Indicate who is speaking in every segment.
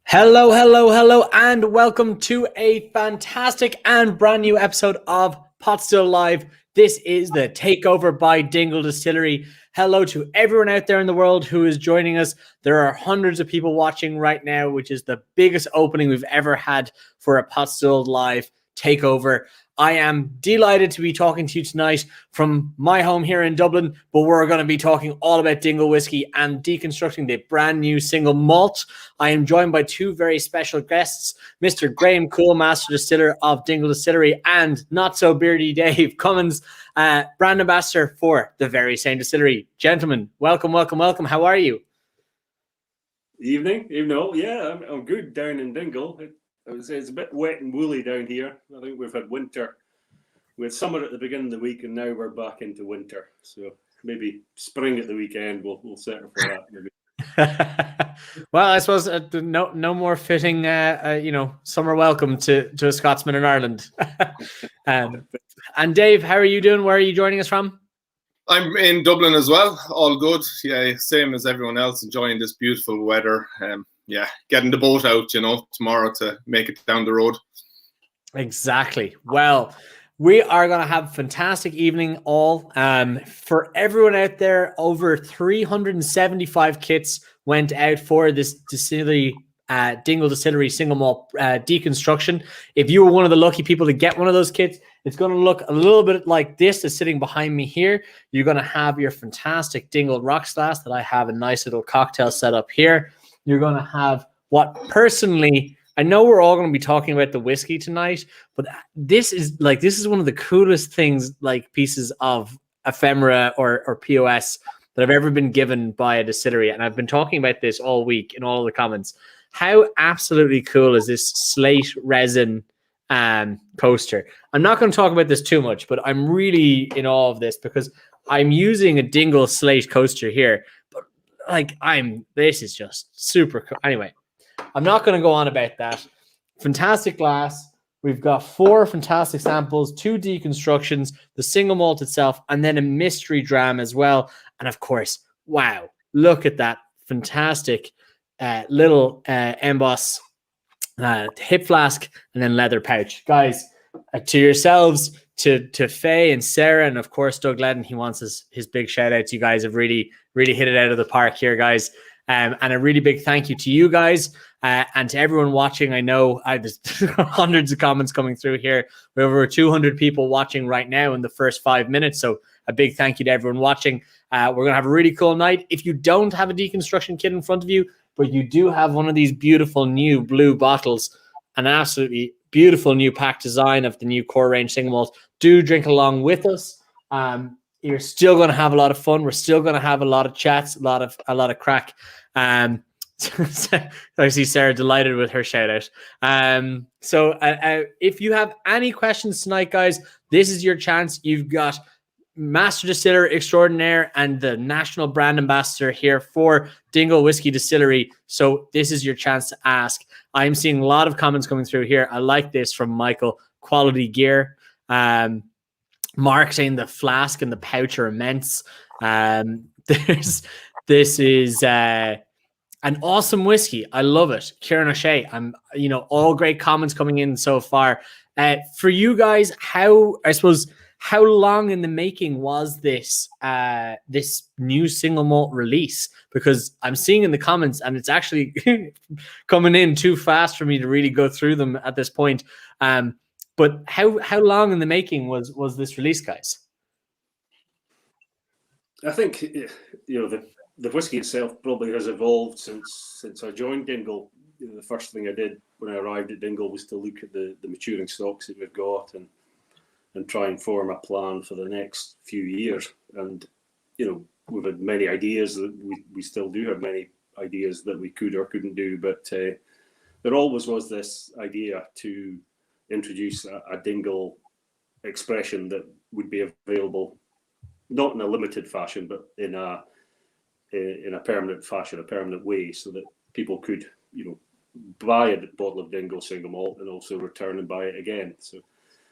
Speaker 1: Hello, hello, hello, and welcome to a fantastic and brand new episode of Potstilled Live. This is the Takeover by Dingle Distillery. Hello to everyone out there in the world who is joining us. There are hundreds of people watching right now, which is the biggest opening we've ever had for a Potstilled Live Takeover. I am delighted to be talking to you tonight from my home here in Dublin, but we're going to be talking all about Dingle Whiskey and deconstructing the brand new single malt. I am joined by two very special guests, Mr. Coull, Master Distiller of Dingle Distillery, and not so beardy Dave Cummins, brand ambassador for the very same distillery. Gentlemen, welcome, welcome, welcome. How are you?
Speaker 2: Evening. Yeah, I'm good down in Dingle. I would say it's a bit wet and woolly down here. I think we've had winter. We had summer at the beginning of the week, and now we're back into winter. So maybe spring at the weekend. We'll settle for that. Maybe.
Speaker 1: Well, I suppose no more fitting, summer welcome to a Scotsman in Ireland. And Dave, how are you doing? Where are you joining us from?
Speaker 3: I'm in Dublin as well. All good. Yeah, same as everyone else, enjoying this beautiful weather. Getting the boat out, tomorrow to make it down the road.
Speaker 1: Exactly. Well, we are going to have a fantastic evening all. For everyone out there, over 375 kits went out for this distillery, Dingle Distillery Single Malt Deconstruction. If you were one of the lucky people to get one of those kits, it's going to look a little bit like this that's sitting behind me here. You're going to have your fantastic Dingle rocks glass that I have a nice little cocktail set up here. You're going to have what personally, I know we're all going to be talking about the whiskey tonight, but this is one of the coolest things, like pieces of ephemera or POS that I've ever been given by a distillery. And I've been talking about this all week in all of the comments. How absolutely cool is this slate resin coaster? I'm not going to talk about this too much, but I'm really in awe of this because I'm using a Dingle slate coaster here. This is just super cool. Anyway, I'm not going to go on about that. Fantastic glass. We've got 4 fantastic samples, 2 deconstructions, the single malt itself, and then a mystery dram as well. And of course, wow, look at that fantastic little emboss hip flask and then leather pouch. Guys, to yourselves, to Faye and Sarah, and of course Doug Ledden, he wants his big shout outs. You guys have really hit it out of the park here, guys. And a really big thank you to you guys and to everyone watching. I know there's hundreds of comments coming through here. We have over 200 people watching right now in the first 5 minutes. So a big thank you to everyone watching. We're going to have a really cool night. If you don't have a deconstruction kit in front of you, but you do have one of these beautiful new blue bottles, an absolutely beautiful new pack design of the new core range single malt, do drink along with us. You're still going to have a lot of fun. We're still going to have a lot of chats, a lot of crack. I see Sarah delighted with her shout out. So if you have any questions tonight, guys, this is your chance. You've got Master Distiller Extraordinaire and the National Brand Ambassador here for Dingle Whiskey Distillery. So this is your chance to ask. I'm seeing a lot of comments coming through here. I like this from Michael. Quality gear. Mark saying the flask and the pouch are immense. This is an awesome whiskey. I love it. Kieran O'Shea. All great comments coming in so far. For you guys, how long in the making was this new single malt release? Because I'm seeing in the comments, and it's actually coming in too fast for me to really go through them at this point. But how long in the making was this release, guys?
Speaker 2: I think the whiskey itself probably has evolved since I joined Dingle. The first thing I did when I arrived at Dingle was to look at the maturing stocks that we've got and try and form a plan for the next few years. And we've had many ideas that we still do have many ideas that we could or couldn't do, but there always was this idea to introduce a Dingle expression that would be available not in a limited fashion, but in a permanent fashion, a permanent way, so that people could buy a bottle of Dingle single malt and also return and buy it again. So,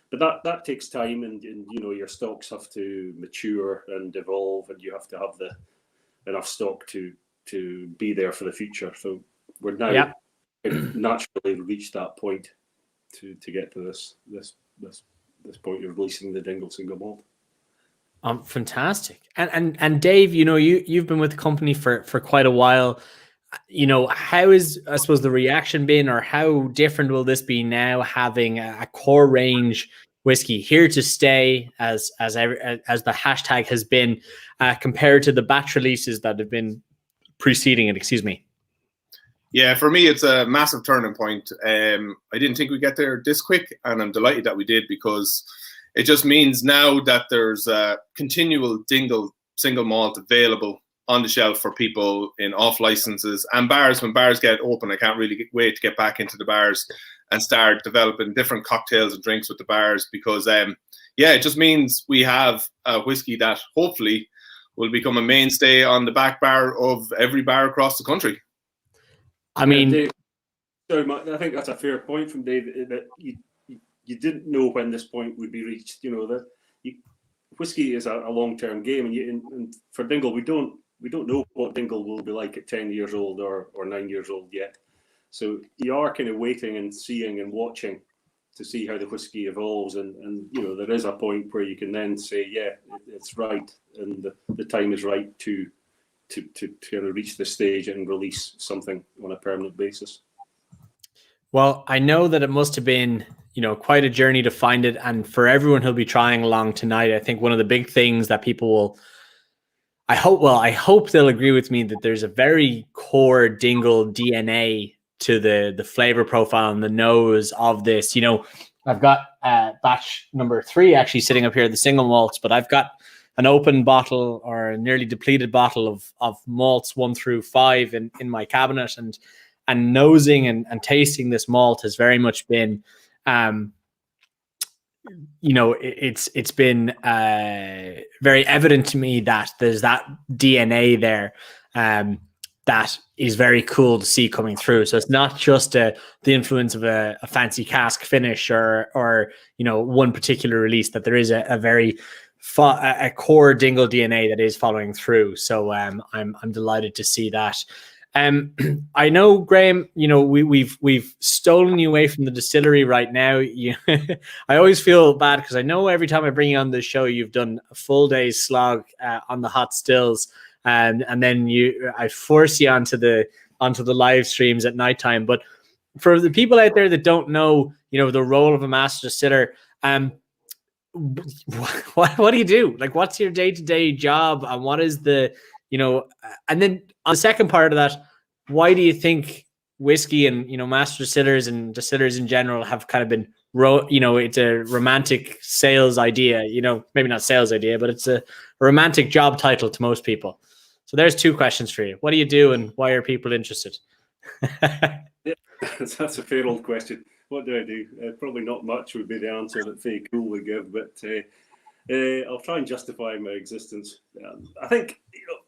Speaker 2: but that takes time, and your stocks have to mature and evolve, and you have to have enough stock to be there for the future. So we're now naturally reached that point to get to this point of releasing the Dingle Single Malt.
Speaker 1: Fantastic. And Dave, you've been with the company for quite a while. How is, I suppose, the reaction been, or how different will this be now, having a core range whiskey here to stay, as the hashtag has been, compared to the batch releases that have been preceding it? Excuse me.
Speaker 3: Yeah, for me, it's a massive turning point. I didn't think we'd get there this quick, and I'm delighted that we did, because it just means now that there's a continual Dingle Single Malt available on the shelf for people in off licenses and bars. When bars get open, I can't really wait to get back into the bars and start developing different cocktails and drinks with the bars, because it just means we have a whiskey that hopefully will become a mainstay on the back bar of every bar across the country.
Speaker 1: I mean,
Speaker 2: Dave, sorry, I think that's a fair point from Dave, that you didn't know when this point would be reached. That whiskey is a long-term game, and for Dingle, we don't know what Dingle will be like at 10 years old or 9 years old yet. So you are kind of waiting and seeing and watching to see how the whiskey evolves, and there is a point where you can then say, yeah, it's right, and the time is right to kind of reach the stage and release something on a permanent basis.
Speaker 1: Well, I know that it must have been, quite a journey to find it. And for everyone who'll be trying along tonight, I think one of the big things that people will, I hope they'll agree with me, that there's a very core Dingle DNA to the flavor profile and the nose of this. I've got batch number 3 actually sitting up here, the single malts, but I've got an open bottle or a nearly depleted bottle of malts 1 through 5 in my cabinet, and nosing and tasting this malt has very much been, it's been very evident to me that there's that DNA there that is very cool to see coming through. So it's not just the influence of a fancy cask finish or one particular release, that there is a very a core Dingle DNA that is following through. So I'm delighted to see that. I know, Graham, we've stolen you away from the distillery right now. I always feel bad, because I know every time I bring you on the show, you've done a full day's slog on the hot stills, and then I force you onto the live streams at nighttime. But for the people out there that don't know, the role of a master distiller, what do you do? Like, what's your day-to-day job, and what is the, and then on the second part of that, why do you think whiskey and, master distillers and distillers in general have kind of been, it's a romantic sales idea, maybe not sales idea, but it's a romantic job title to most people. So there's 2 questions for you. What do you do, and why are people interested?
Speaker 2: Yeah, that's a fair old question. What do I do? Probably not much would be the answer that Coull would give, but I'll try and justify my existence. I think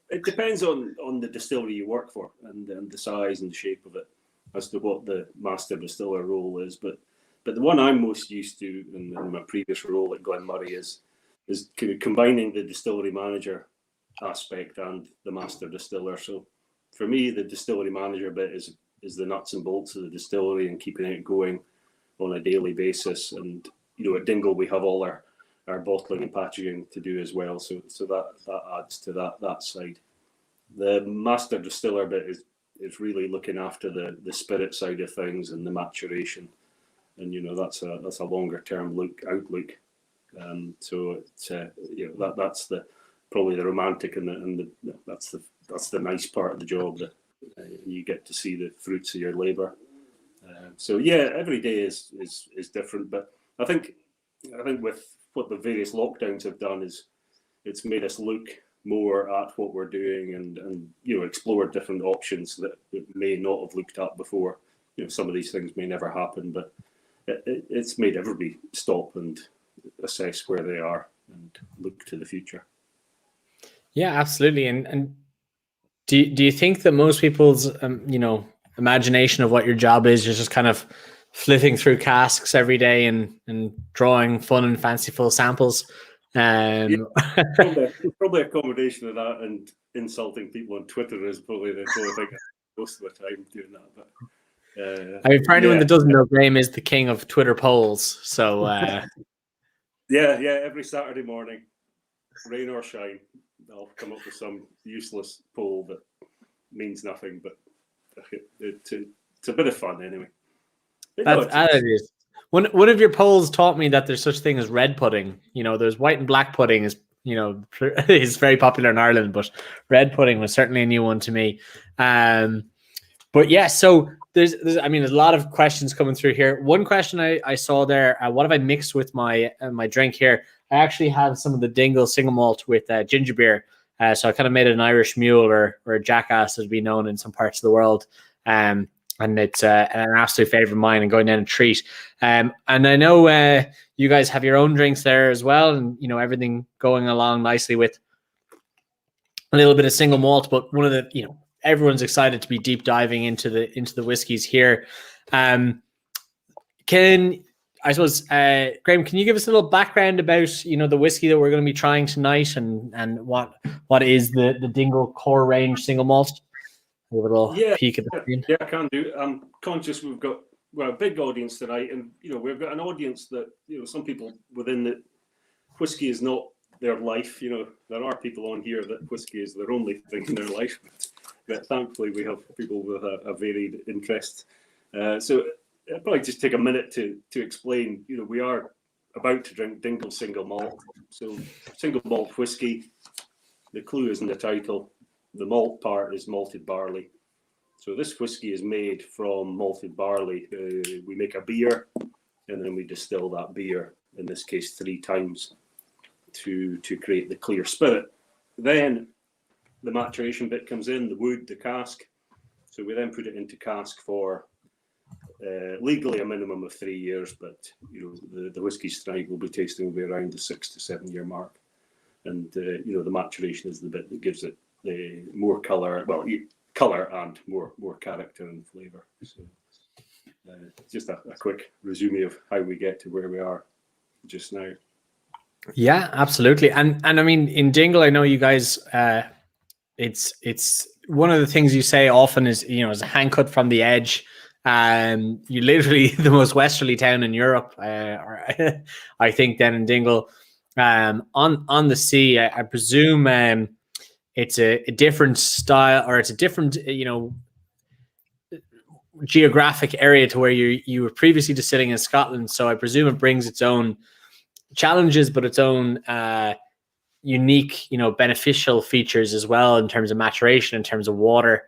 Speaker 2: it depends on the distillery you work for, and the size and the shape of it, as to what the master distiller role is. But the one I'm most used to in my previous role at Glenmurray is kind of combining the distillery manager aspect and the master distiller. So for me, the distillery manager bit is the nuts and bolts of the distillery and keeping it going on a daily basis. And at Dingle we have all our bottling and packaging to do as well. So that adds to that side. The master distiller bit is really looking after the spirit side of things and the maturation. And that's a longer term outlook. So it's that's probably the romantic and that's the nice part of the job, that you get to see the fruits of your labor. So yeah, every day is different, but I think with what the various lockdowns have done is it's made us look more at what we're doing and explore different options that we may not have looked at before. Some of these things may never happen, but it's made everybody stop and assess where they are and look to the future.
Speaker 1: Yeah, absolutely. And do you think that most people's imagination of what your job is just kind of flitting through casks every day and drawing fun and fanciful samples?
Speaker 2: Yeah, probably a combination of that and insulting people on Twitter is probably the thing most of the time doing that. But
Speaker 1: I mean, for anyone that doesn't know, Graham is the king of Twitter polls. So
Speaker 2: yeah, every Saturday morning, rain or shine, I'll come up with some useless poll that means nothing, but it's a bit of fun anyway.
Speaker 1: That it is. One of your polls taught me that there's such thing as red pudding. There's white and black pudding is very popular in Ireland, but red pudding was certainly a new one to me. But yeah, so there's a lot of questions coming through here. One question I saw there, what have I mixed with my drink here? I actually have some of the Dingle Single Malt with ginger beer. So I kind of made an Irish mule or a jackass, as we known in some parts of the world. And it's an absolute favorite of mine and going down a treat. And I know you guys have your own drinks there as well, and everything going along nicely with a little bit of single malt. But one of the everyone's excited to be deep diving into the whiskeys here. Graham, can you give us a little background about the whiskey that we're going to be trying tonight and what is the Dingle core range single malt? A little peek at the screen.
Speaker 2: Yeah, I can do. I'm conscious we've got a big audience tonight, and we've got an audience that some people within the whiskey is not their life. There are people on here that whiskey is their only thing in their life, but thankfully we have people with a varied interest. So I'll probably just take a minute to explain. We are about to drink Dingle Single Malt. So single malt whiskey. The clue is in the title. The malt part is malted barley. So this whiskey is made from malted barley. We make a beer, and then we distill that beer, in this case 3 times, to create the clear spirit. Then the maturation bit comes in, the wood, the cask. So we then put it into cask for legally a minimum of 3 years, but the whiskies tonight we'll be tasting will be around the 6 to 7 year mark. And the maturation is the bit that gives it the more color and more character and flavor. So just a quick resume of how we get to where we are just now.
Speaker 1: Yeah, absolutely. And I mean, in Dingle, I know you guys, it's one of the things you say often is, is a hand cut from the edge. You're literally the most westerly town in Europe, I think, then in Dingle, on the sea. I presume it's a different style, or it's a different, geographic area to where you were previously distilling in Scotland. So I presume it brings its own challenges, but its own unique, beneficial features as well in terms of maturation, in terms of water.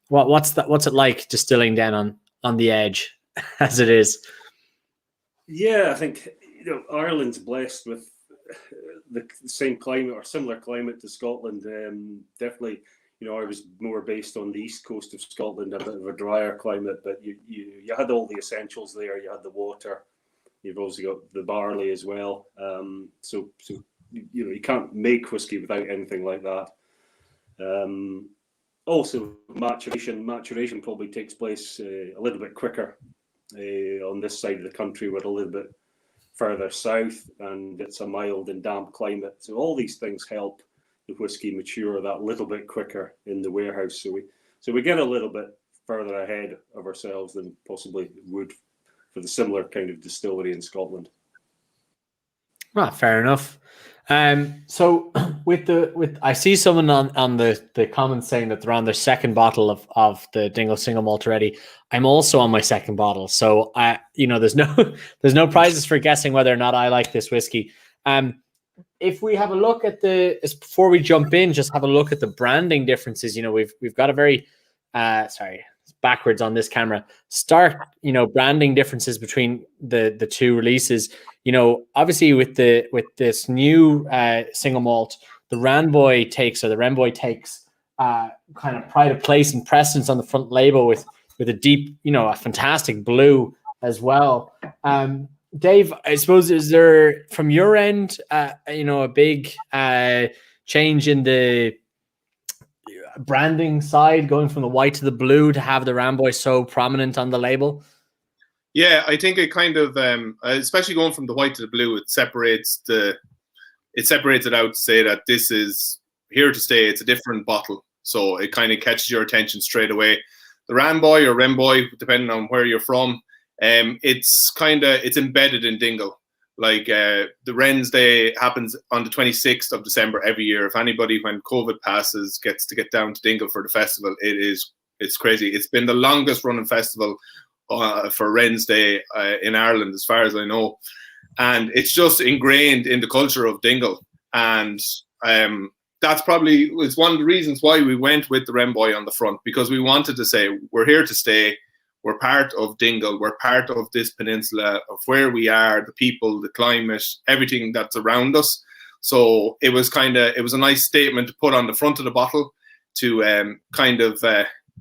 Speaker 1: What's it like distilling down on the edge as it is?
Speaker 2: Yeah, I think Ireland's blessed with the same climate or similar climate to Scotland. Definitely, I was more based on the east coast of Scotland, a bit of a drier climate, but you had all the essentials there. You had the water. You've also got the barley as well. So you can't make whiskey without anything like that. Also, maturation probably takes place a little bit quicker on this side of the country. We're a little bit further south, and it's a mild and damp climate. So all these things help the whiskey mature that little bit quicker in the warehouse. So we get a little bit further ahead of ourselves than possibly would for the similar kind of distillery in Scotland.
Speaker 1: Fair enough. So with I see someone on the comments saying that they're on their second bottle of the Dingle Single Malt already. I'm also on my second bottle, so there's no prizes for guessing whether or not I like this whiskey. If we have a look at before we jump in, just have a look at the branding differences. We've got a very sorry, it's backwards on this camera. Stark, branding differences between the two releases. Obviously with this new single malt, the Ramboy takes kind of pride of place and precedence on the front label with a deep, a fantastic blue as well. Dave, I suppose, is there from your end, a big change in the branding side, going from the white to the blue to have the Ramboy so prominent on the label?
Speaker 3: Yeah, I think it kind of, especially going from the white to the blue, it separates it out to say that this is here to stay. It's a different bottle, so it kind of catches your attention straight away. the Ramboy or Remboy, depending on where you're from, it's embedded in Dingle. Like the Wren's Day happens on the 26th of December every year. If anybody, when COVID passes, gets to get down to Dingle for the festival, it's crazy. It's been the longest running festival for Wren's Day in Ireland, as far as I know. And it's just ingrained in the culture of Dingle. And that's probably it's one of the reasons why we went with the Remboy on the front, because we wanted to say, we're here to stay. We're part of Dingle. We're part of this peninsula, of where we are, the people, the climate, everything that's around us. So it was a nice statement to put on the front of the bottle to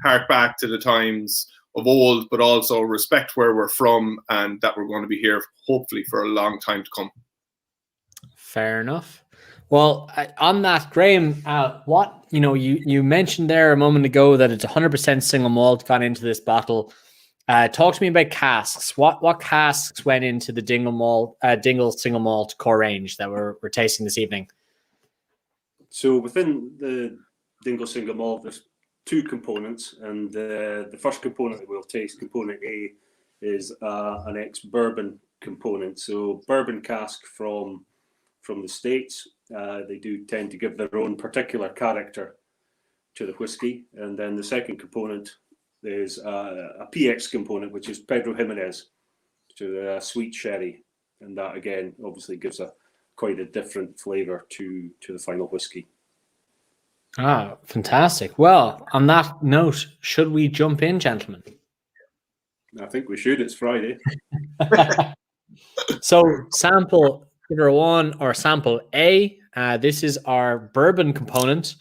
Speaker 3: hark back to the times of old, but also respect where we're from and that we're going to be here hopefully for a long time to come.
Speaker 1: Fair enough. Well, on that, Graham, what you mentioned there a moment ago that it's 100% single malt gone into this bottle. Talk to me about casks. What casks went into the Dingle single malt core range that we're tasting this evening?
Speaker 2: So within the Dingle single malt, there's two components, and the first component that we'll taste, component A, is an ex-bourbon component. So bourbon cask from the States. They do tend to give their own particular character to the whiskey. And then the second component is a PX component, which is Pedro Jimenez, to sweet sherry. And that, again, obviously gives quite a different flavour to the final whiskey.
Speaker 1: Ah, fantastic. Well, on that note, should we jump in, gentlemen?
Speaker 2: I think we should. It's Friday.
Speaker 1: So sample figure one, or sample A. This is our bourbon component.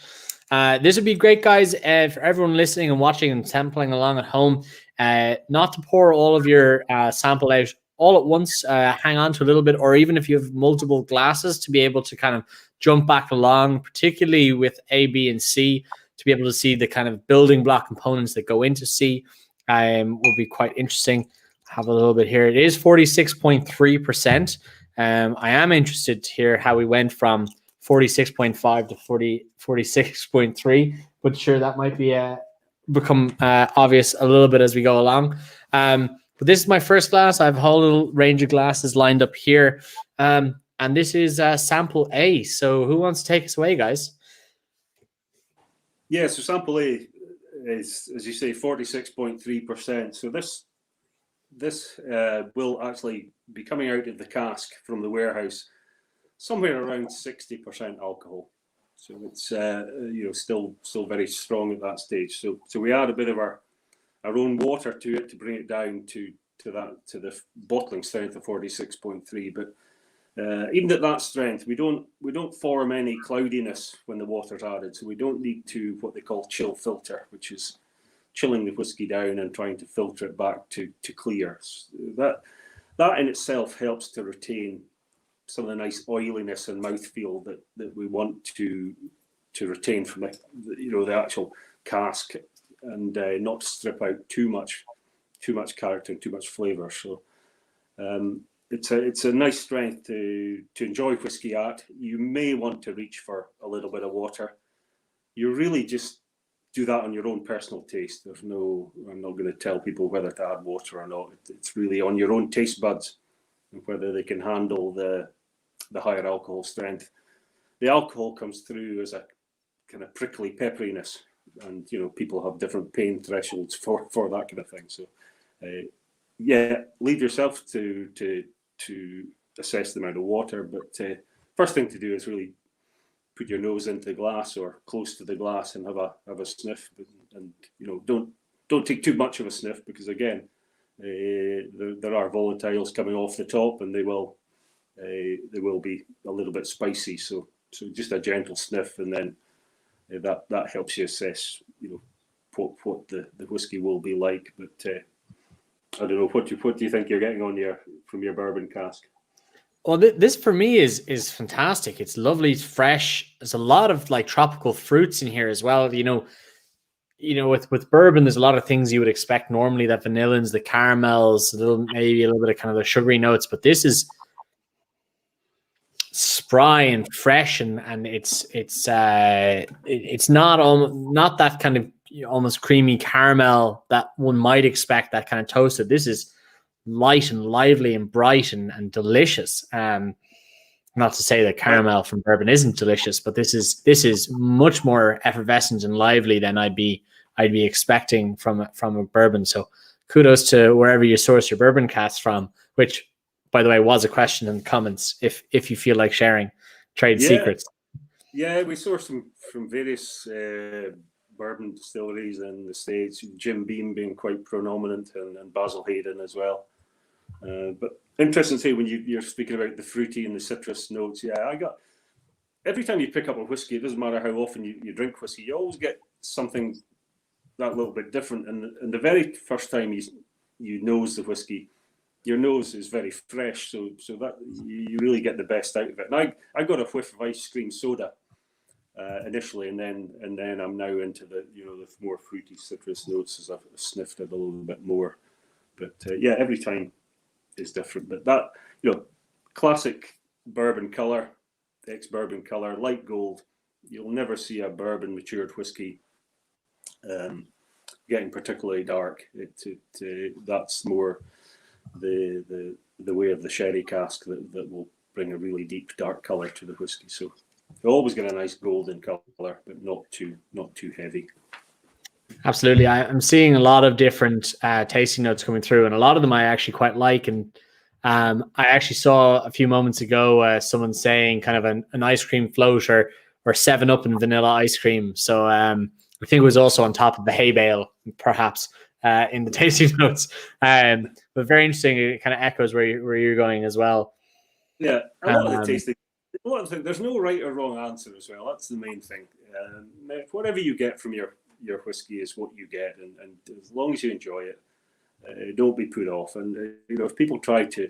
Speaker 1: This would be great, guys, for everyone listening and watching and sampling along at home, not to pour all of your sample out all at once. Hang on to a little bit, or even if you have multiple glasses, to be able to kind of jump back along, particularly with A, B, and C, to be able to see the kind of building block components that go into C. Will be quite interesting. Have a little bit here. It is 46.3%. I am interested to hear how we went from 46.5 to 46.3, but sure, that might be become obvious a little bit as we go along. But this is my first glass. I have a whole little range of glasses lined up here. And this is sample A. So who wants to take us away, guys?
Speaker 2: Yeah, so sample A is, as you say, 46.3%. So this will actually be coming out of the cask from the warehouse somewhere around 60% alcohol. So it's still very strong at that stage. So we add a bit of our own water to it to bring it down to the bottling strength of 46.3. But even at that strength, we don't form any cloudiness when the water's added. So we don't need to what they call chill filter, which is chilling the whiskey down and trying to filter it back to clear. So that in itself helps to retain some of the nice oiliness and mouthfeel that we want to retain from the actual cask, and not strip out too much character and too much flavour. So it's a nice strength to enjoy whiskey at. You may want to reach for a little bit of water. You really just do that on your own personal taste. I'm not going to tell people whether to add water or not. It's really on your own taste buds and whether they can handle the higher alcohol strength. The alcohol comes through as a kind of prickly pepperiness, and people have different pain thresholds for that kind of thing. So leave yourself to assess the amount of water, but first thing to do is really put your nose into the glass or close to the glass and have a sniff, and don't take too much of a sniff, because again there are volatiles coming off the top, and they will be a little bit spicy. So just a gentle sniff, and then that helps you assess what the whiskey will be like. But I don't know, what do you think you're getting from your bourbon cask?
Speaker 1: Well, this for me is fantastic. It's lovely, it's fresh. There's a lot of like tropical fruits in here as well. With bourbon, there's a lot of things you would expect normally, that vanillins, the caramels, maybe a little bit of kind of the sugary notes, but this is spry and fresh, and it's not that kind of almost creamy caramel that one might expect, that kind of toasted. This is light and lively and bright and delicious. Not to say that caramel from bourbon isn't delicious, but this is much more effervescent and lively than I'd be expecting from a bourbon. So kudos to wherever you source your bourbon casks from, which, by the way, was a question in the comments. If you feel like sharing trade secrets.
Speaker 2: Yeah, we source them from various bourbon distilleries in the States. Jim Beam being quite prominent, and Basil Hayden as well. But interesting to say, when you're speaking about the fruity and the citrus notes, every time you pick up a whiskey, it doesn't matter how often you drink whiskey, you always get something that little bit different. And the very first time you nose the whiskey, your nose is very fresh, so that you really get the best out of it. And I got a whiff of ice cream soda initially, and then I'm now into the more fruity citrus notes as I've sniffed it a little bit more. But every time is different. But that classic bourbon color, ex-bourbon color, light gold. You'll never see a bourbon matured whiskey getting particularly dark. That's more the way of the sherry cask that will bring a really deep dark color to the whiskey. So you always get a nice golden color, but not too heavy.
Speaker 1: Absolutely. I'm seeing a lot of different tasting notes coming through, and a lot of them I actually quite like. And I actually saw a few moments ago someone saying kind of an ice cream float or 7-Up and vanilla ice cream. So I think it was also on top of the hay bale, perhaps, in the tasting notes. But very interesting. It kind of echoes where you're going as well.
Speaker 2: Yeah, a lot of the tasting. A lot of things. There's no right or wrong answer as well. That's the main thing. Whatever you get from your whiskey is what you get, and as long as you enjoy it, don't be put off. And if people try to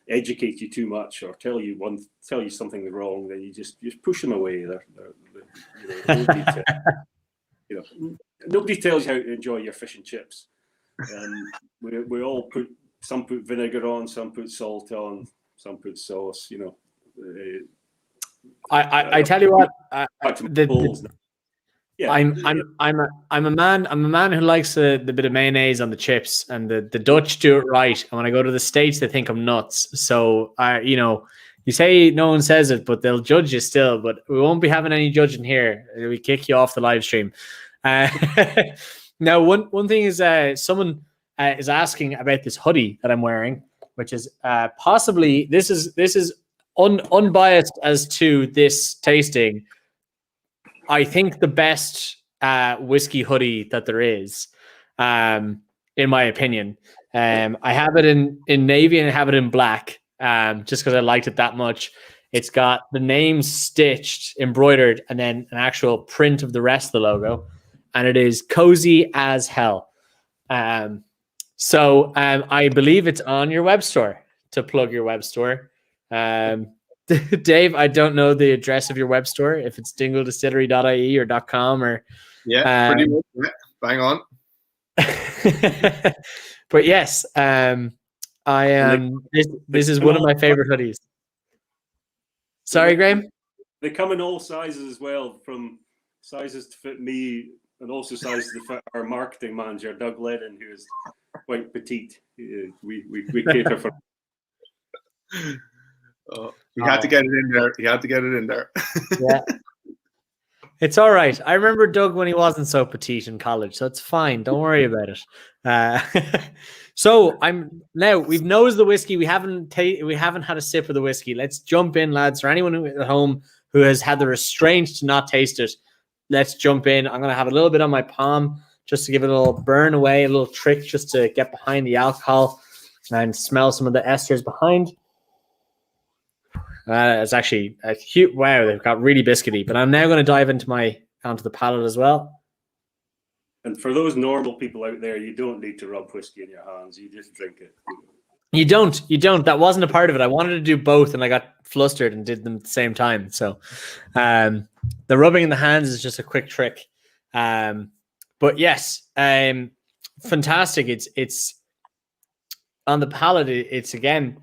Speaker 2: educate you too much or tell you something wrong, then you just push them away. Nobody tells you how to enjoy your fish and chips. We all some put vinegar on, some put salt on, some put sauce.
Speaker 1: I tell you what,
Speaker 2: yeah.
Speaker 1: I'm a man who likes the bit of mayonnaise on the chips, and the Dutch do it right. And when I go to the States, they think I'm nuts. So you say no one says it, but they'll judge you still. But we won't be having any judging here. We kick you off the live stream. Now, one thing is someone is asking about this hoodie that I'm wearing, which is possibly this is unbiased as to this tasting. I think the best whiskey hoodie that there is, in my opinion. I have it in navy and I have it in black, just because I liked it that much. It's got the name stitched, embroidered, and then an actual print of the rest of the logo. And it is cozy as hell. So I believe it's on your web store, to plug your web store. Dave, I don't know the address of your web store, if it's dingledistillery.ie or .com or
Speaker 3: pretty much. Yeah, bang on.
Speaker 1: But yes, I am. This is one of my favorite hoodies. Sorry, Graham.
Speaker 2: They come in all sizes as well, from sizes to fit me, and also sizes to fit our marketing manager, Doug Ledden, who is quite petite. We cater for.
Speaker 3: Oh, he had to get it in there. He had to get it in there.
Speaker 1: Yeah. It's all right. I remember Doug when he wasn't so petite in college, so it's fine. Don't worry about it. So we've nosed the whiskey. We haven't had a sip of the whiskey. Let's jump in, lads. For anyone at home who has had the restraint to not taste it, let's jump in. I'm going to have a little bit on my palm just to give it a little burn away, a little trick just to get behind the alcohol and smell some of the esters behind. It's actually a cute. Wow, they've got really biscuity. But I'm now going to dive onto the palate as well.
Speaker 2: And for those normal people out there, you don't need to rub whiskey in your hands. You just drink it.
Speaker 1: You don't. That wasn't a part of it. I wanted to do both, and I got flustered and did them at the same time. So the rubbing in the hands is just a quick trick. But yes, fantastic. It's on the palate. It's again.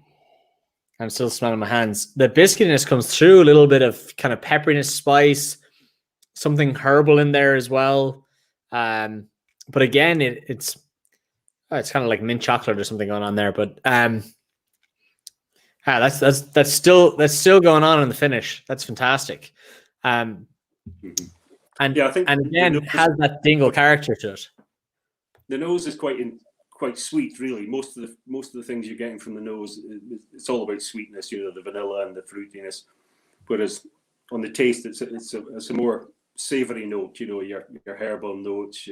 Speaker 1: I'm still smelling my hands. The biscuitiness comes through, a little bit of kind of pepperiness, spice, something herbal in there as well. But again, it's kind of like mint chocolate or something going on there. But that's still going on in the finish. That's fantastic. And
Speaker 2: I think
Speaker 1: and again, it has that Dingle character to it.
Speaker 2: The nose is quite sweet, really. Most of the things you're getting from the nose, it's all about sweetness, the vanilla and the fruitiness. Whereas on the taste, it's a more savoury note, your herbal notes,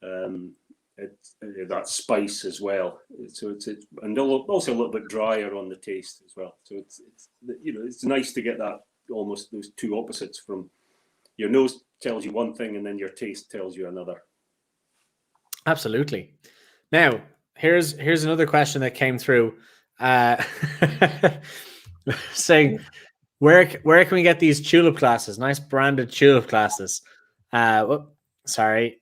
Speaker 2: that spice as well. So it's and also a little bit drier on the taste as well. So it's nice to get that almost those two opposites from your nose tells you one thing and then your taste tells you another.
Speaker 1: Absolutely. Now, here's another question that came through, saying, where can we get these tulip glasses? Nice branded tulip glasses. Sorry,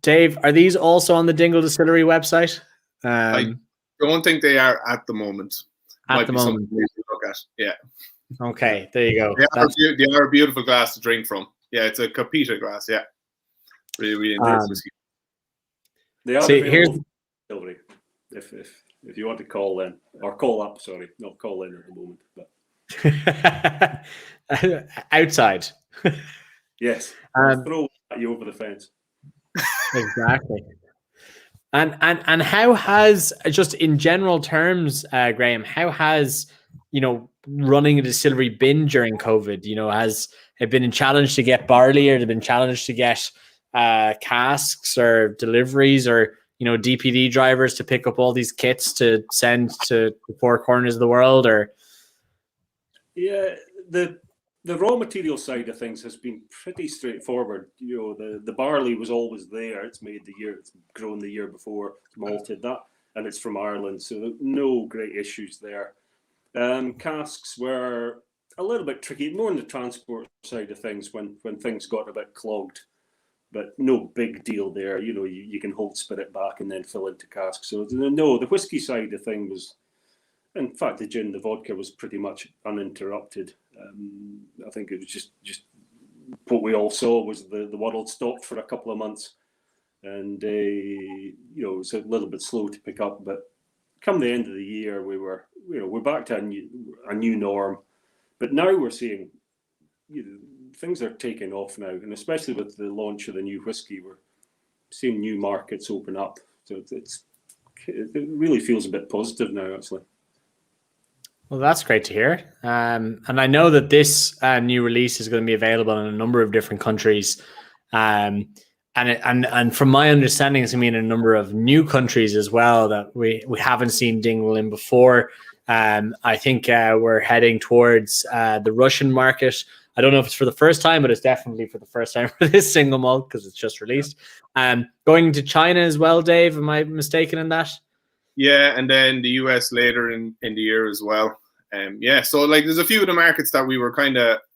Speaker 1: Dave. Are these also on the Dingle Distillery website?
Speaker 3: I don't think they are at the moment.
Speaker 1: At the moment,
Speaker 3: look at. Yeah.
Speaker 1: Okay, there you go.
Speaker 3: They are a beautiful glass to drink from. Yeah, it's a Capita glass. Yeah, really nice whiskey.
Speaker 2: They are
Speaker 1: here's
Speaker 2: if you want to call in or call up. Sorry, not call in at the moment. But
Speaker 1: outside.
Speaker 2: Yes, throw you over the fence.
Speaker 1: Exactly. And how has, just in general terms, Graham, how has running a distillery been during COVID? Has it been a challenge to get barley, or has it been a challenge to get casks or deliveries, or DPD drivers to pick up all these kits to send to the four corners of the world? Or
Speaker 2: the raw material side of things has been pretty straightforward. The barley was always there. It's grown the year before, it's malted that, and it's from Ireland, so no great issues there. Casks were a little bit tricky, more on the transport side of things when things got a bit clogged, but no big deal there. You can hold spirit back and then fill into casks. So no, the whiskey side of thing was, in fact, the gin, the vodka was pretty much uninterrupted. I think it was just what we all saw was the world stopped for a couple of months, and it was a little bit slow to pick up. But come the end of the year, we're back to a new norm. But now we're seeing things are taking off now, and especially with the launch of the new whiskey, we're seeing new markets open up. So it really feels a bit positive now, actually.
Speaker 1: Well, that's great to hear. And I know that this new release is going to be available in a number of different countries. And from my understanding, it's going to be in a number of new countries as well that we haven't seen Dingle in before. I think we're heading towards the Russian market. I don't know if it's for the first time, but it's definitely for the first time for this single malt because it's just released. Going to China as well, Dave. Am I mistaken in that?
Speaker 3: Yeah, and then the US later in the year as well. So there's a few of the markets that we were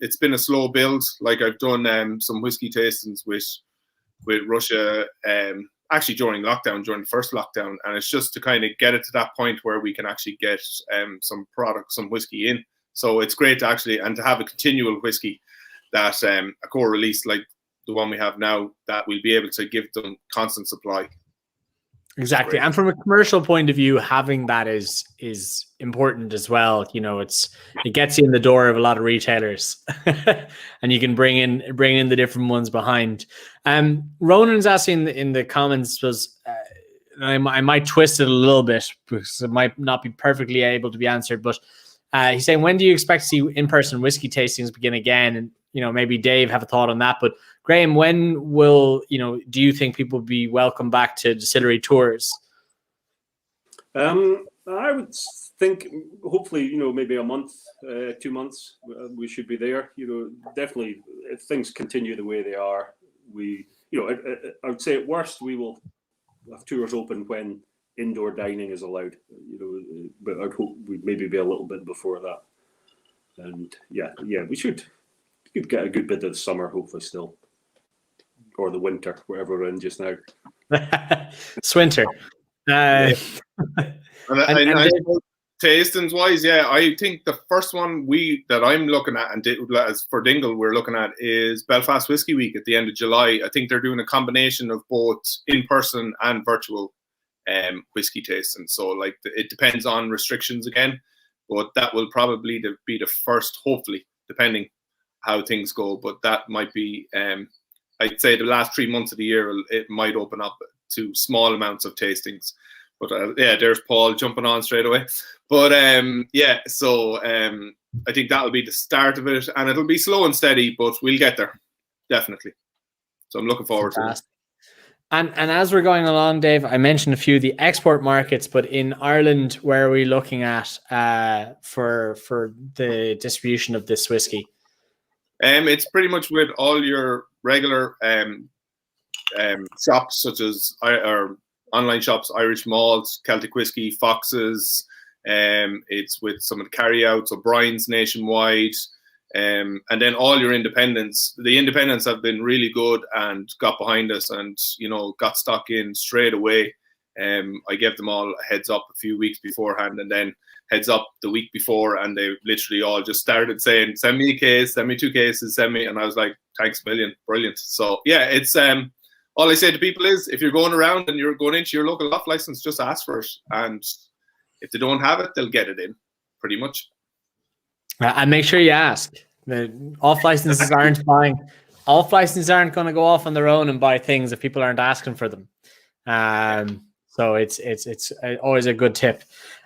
Speaker 3: it's been a slow build. Like I've done some whiskey tastings with Russia actually during the first lockdown, and it's just to kind of get it to that point where we can actually get some whiskey in. So it's great to actually, and to have a continual whiskey that a core release like the one we have now, that we'll be able to give them constant supply.
Speaker 1: Exactly. And from a commercial point of view, having that is important as well. It gets you in the door of a lot of retailers and you can bring in the different ones behind. Ronan's asking in the comments I might twist it a little bit because it might not be perfectly able to be answered, but he's saying, when do you expect to see in-person whiskey tastings begin again? And, maybe Dave have a thought on that, but Graham, when will, do you think people will be welcome back to distillery tours?
Speaker 2: I would think hopefully, maybe a month, 2 months, we should be there. Definitely if things continue the way they are, I would say at worst, we will have tours open when indoor dining is allowed, but I'd hope we'd maybe be a little bit before that. And we should get a good bit of the summer, hopefully still. Or the winter, wherever we're in just now.
Speaker 1: Swinter.
Speaker 3: I Tastings wise, yeah, I think the first one that I'm looking at, and as for Dingle, we're looking at is Belfast Whiskey Week at the end of July. I think they're doing a combination of both in-person and virtual whiskey tasting. So like it depends on restrictions again, but that will probably be the first, hopefully, depending how things go. But that might be, I'd say the last 3 months of the year, it might open up to small amounts of tastings. But yeah, there's Paul jumping on straight away. But yeah, so I think that'll be the start of it, and it'll be slow and steady, but we'll get there, definitely. So I'm looking forward to it.
Speaker 1: And as we're going along, Dave, I mentioned a few of the export markets, but in Ireland, where are we looking at for the distribution of this whiskey?
Speaker 3: It's pretty much with all your regular shops, such as our online shops, Irish Malt, Celtic Whiskey, Foxes. It's with some of the carryouts, O'Brien's nationwide, and then all your independents. The independents have been really good and got behind us, and got stock in straight away. I gave them all a heads up a few weeks beforehand, and then heads up the week before, and they literally all just started saying, "Send me a case, send me 2 cases, send me," and I was like, "Thanks a million, brilliant." So yeah, it's all I say to people is, if you're going around and you're going into your local off license, just ask for it. And if they don't have it, they'll get it in, pretty much.
Speaker 1: And make sure you ask. The off licenses aren't buying. Off licenses aren't going to go off on their own and buy things if people aren't asking for them. So it's always a good tip.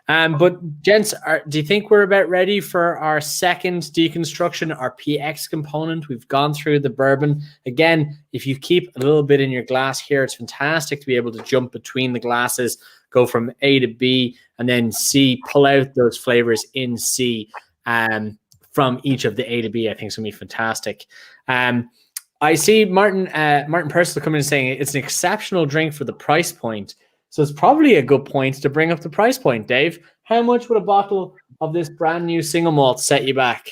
Speaker 1: But gents, do you think we're about ready for our second deconstruction, our PX component? We've gone through the bourbon. Again, if you keep a little bit in your glass here, it's fantastic to be able to jump between the glasses, go from A to B, and then C, pull out those flavors in C from each of the A to B. I think it's going to be fantastic. I see Martin Purcell coming and saying it's an exceptional drink for the price point. So it's probably a good point to bring up the price point, Dave. How much would a bottle of this brand new single malt set you back?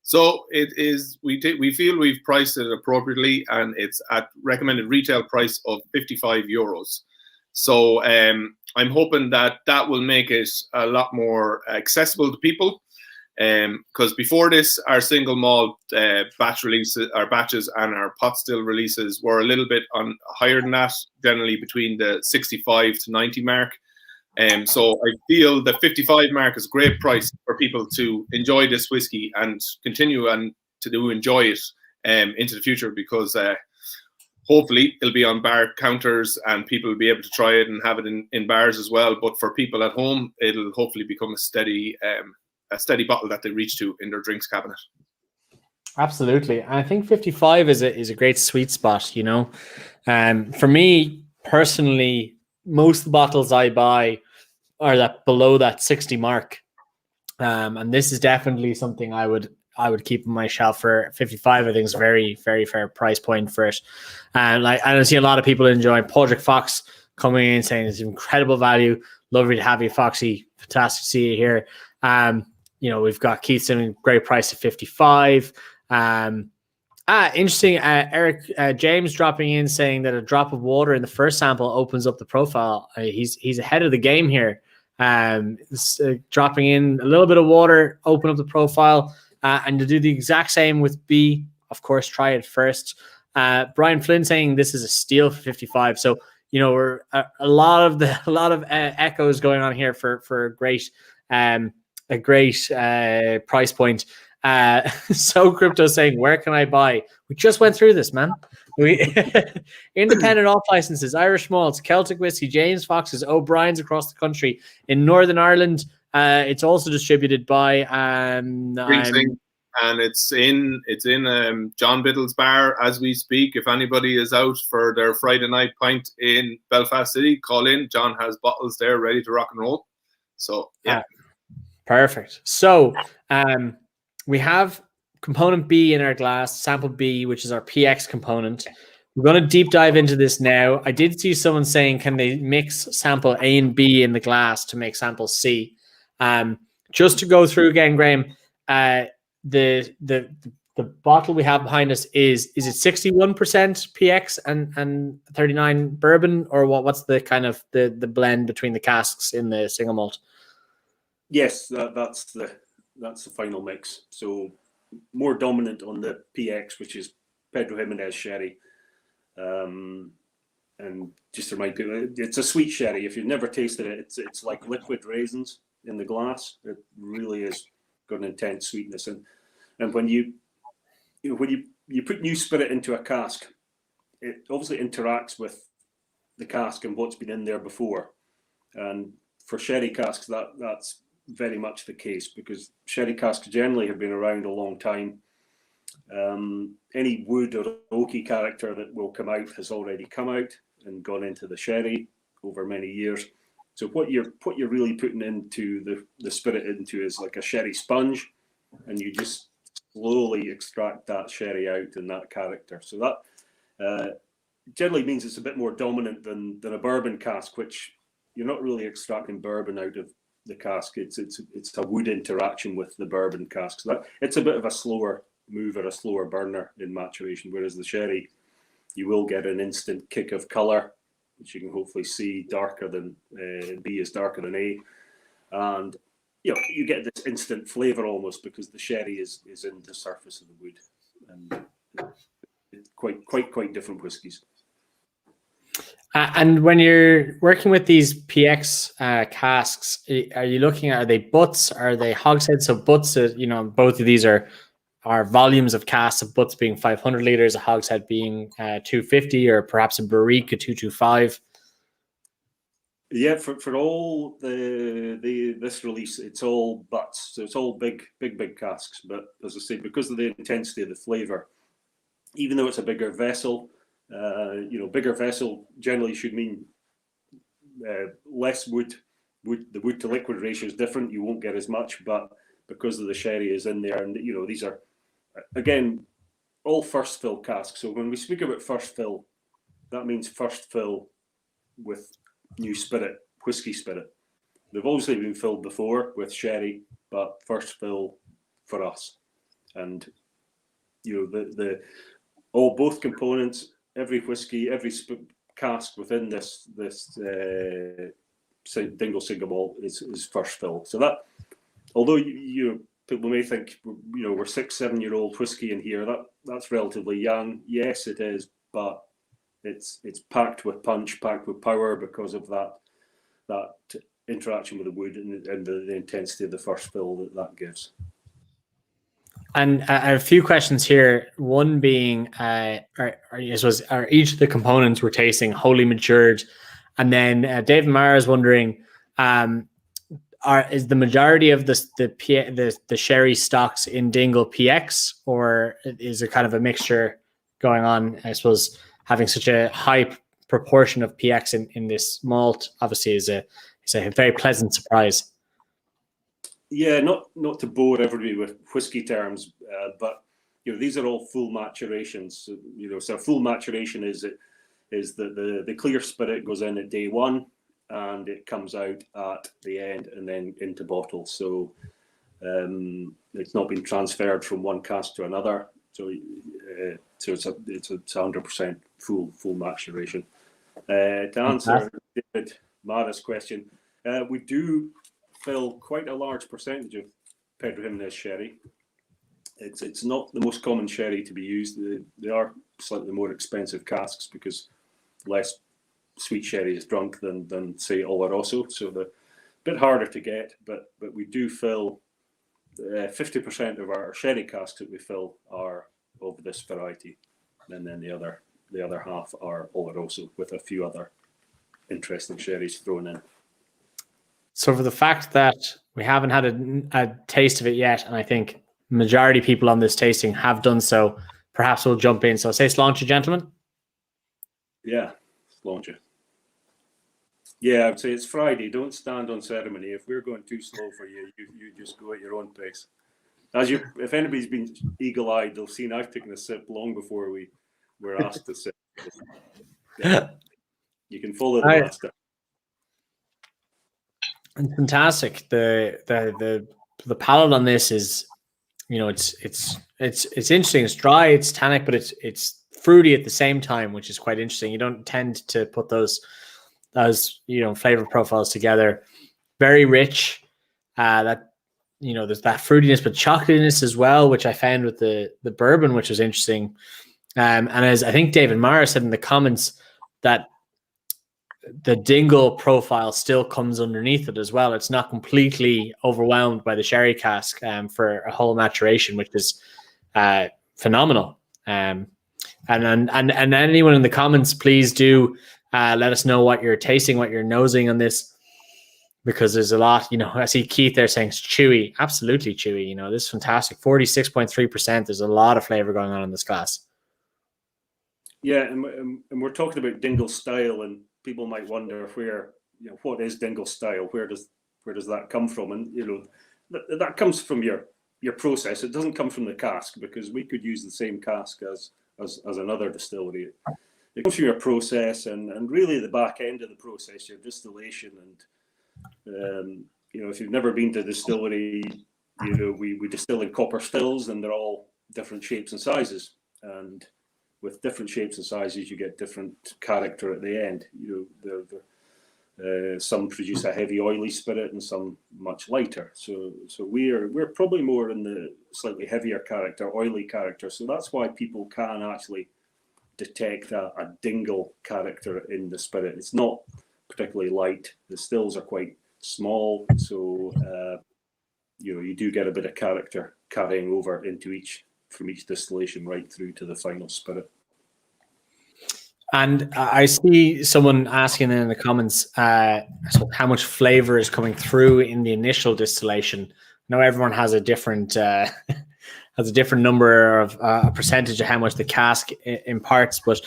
Speaker 3: So it is. We feel we've priced it appropriately, and it's at recommended retail price of €55. So I'm hoping that will make it a lot more accessible to people. Because before this, our single malt batch releases, our batches and our Potstilled releases were a little bit higher than that, generally between the 65 to 90 mark. So I feel the 55 mark is a great price for people to enjoy this whiskey and continue and to enjoy it into the future, because hopefully it'll be on bar counters and people will be able to try it and have it in bars as well. But for people at home, it'll hopefully become a steady bottle that they reach to in their drinks cabinet.
Speaker 1: Absolutely. I think 55 is a great sweet spot, For me personally, most of the bottles I buy are that below that 60 mark. And this is definitely something I would keep on my shelf for 55. I think it's a very, very fair price point for it. And I see a lot of people enjoying Podrick Fox coming in saying it's incredible value. Lovely to have you, Foxy. Fantastic to see you here. We've got Keystone, great price at 55. Interesting. Eric James dropping in saying that a drop of water in the first sample opens up the profile. He's ahead of the game here. Dropping in a little bit of water, open up the profile, and to do the exact same with B. Of course, try it first. Brian Flynn saying this is a steal for 55. So we're a lot of echoes going on here for a great price point. So Crypto saying, where can I buy? We just went through this, man. Independent off licenses, Irish Malts, Celtic Whiskey, James Fox's, O'Brien's across the country. In Northern Ireland, it's also distributed by
Speaker 3: and it's in John Biddle's bar as we speak. If anybody is out for their Friday night pint in Belfast City, call in. John has bottles there ready to rock and roll. So yeah.
Speaker 1: Perfect. So we have component B in our glass, sample B, which is our PX component. We're going to deep dive into this now. I did see someone saying, can they mix sample A and B in the glass to make sample C? Just to go through again, Graham, the bottle we have behind us is it 61% PX and 39 bourbon, or what's the kind of the blend between the casks in the single malt?
Speaker 2: Yes, that's the final mix. So more dominant on the PX, which is Pedro Jimenez sherry. And just to remind people, it's a sweet sherry. If you've never tasted it, it's like liquid raisins in the glass. It really is got an intense sweetness. And when you put new spirit into a cask, it obviously interacts with the cask and what's been in there before. And for sherry casks, that's very much the case, because sherry casks generally have been around a long time. Any wood or oaky character that will come out has already come out and gone into the sherry over many years. So what you're really putting into the spirit into is like a sherry sponge, and you just slowly extract that sherry out and that character. So that generally means it's a bit more dominant than a bourbon cask, which you're not really extracting bourbon out of the cask. It's a wood interaction with the bourbon cask. So that it's a bit of a slower mover, a slower burner in maturation, whereas the sherry, you will get an instant kick of color, which you can hopefully see darker than B is darker than A, and you get this instant flavor almost because the sherry is in the surface of the wood, and it's quite different whiskies.
Speaker 1: And when you're working with these PX casks, are you looking at, are they butts? Are they hogsheads? So butts, both of these are volumes of casks, of butts being 500 liters, a hogshead being 250, or perhaps a barrique, a 225.
Speaker 2: Yeah, for all this release, it's all butts, so it's all big casks. But as I say, because of the intensity of the flavor, even though it's a bigger vessel, bigger vessel generally should mean less wood. The wood to liquid ratio is different. You won't get as much, but because of the sherry is in there, and these are again all first fill casks. So when we speak about first fill, that means first fill with new spirit, whiskey spirit. They've obviously been filled before with sherry, but first fill for us. And both components, every whiskey, every cask within this Dingle Single Malt is first fill. So that, although people may think we're 6-7 year old whiskey in here, that's relatively young. Yes, it is, but it's packed with punch, packed with power because of that interaction with the wood and the intensity of the first fill that gives.
Speaker 1: And I have a few questions here. One being, are each of the components we're tasting wholly matured? And then David Mara is wondering, is the majority of the sherry stocks in Dingle PX, or is it kind of a mixture going on? I suppose having such a high proportion of PX in this malt obviously is a very pleasant surprise.
Speaker 2: Yeah, not to bore everybody with whiskey terms, but these are all full maturations. So full maturation is that the clear spirit goes in at day one and it comes out at the end and then into bottle. So it's not been transferred from one cask to another. So it's a 100% full maturation. To answer David Mara's question, we do fill quite a large percentage of Pedro Jimenez sherry. It's not the most common sherry to be used. They are slightly more expensive casks because less sweet sherry is drunk than say Oloroso, so they're a bit harder to get. But we do fill 50% of our sherry casks that we fill are of this variety, and then the other half are Oloroso with a few other interesting sherries thrown in.
Speaker 1: So for the fact that we haven't had a taste of it yet, and I think majority of people on this tasting have done so, perhaps we'll jump in. So say sláinte, gentlemen.
Speaker 2: Yeah, sláinte. Yeah, I'd say it's Friday. Don't stand on ceremony. If we're going too slow for you, you just go at your own pace. If anybody's been eagle-eyed, they'll seen I've taken a sip long before we were asked to sip. Yeah. You can follow the master.
Speaker 1: Fantastic. The palate on this is, it's interesting. It's dry, it's tannic, but it's fruity at the same time, which is quite interesting. You don't tend to put those flavor profiles together. Very rich. that, there's that fruitiness, but chocolatiness as well, which I found with the bourbon, which was interesting. And as I think David Mara said in the comments, that the Dingle profile still comes underneath it as well. It's not completely overwhelmed by the sherry cask for a whole maturation, which is phenomenal. And anyone in the comments, please do let us know what you're tasting, what you're nosing on this, because there's a lot. I see Keith there saying it's chewy, absolutely chewy. This is fantastic. 46.3%. There's a lot of flavor going on in this glass.
Speaker 2: Yeah, and we're talking about Dingle style, and people might wonder where, what is Dingle style? Where does that come from? And that comes from your process. It doesn't come from the cask, because we could use the same cask as another distillery. It comes from your process, and really the back end of the process, your distillation. And if you've never been to a distillery, we distill in copper stills, and they're all different shapes and sizes. And with different shapes and sizes, you get different character at the end. Some produce a heavy, oily spirit, and some much lighter. So we're probably more in the slightly heavier character, oily character. So that's why people can actually detect a Dingle character in the spirit. It's not particularly light. The stills are quite small, so you do get a bit of character carrying over from each distillation right through to the final spirit.
Speaker 1: And I see someone asking in the comments how much flavor is coming through in the initial distillation. Now everyone has a different number of a percentage of how much the cask imparts. But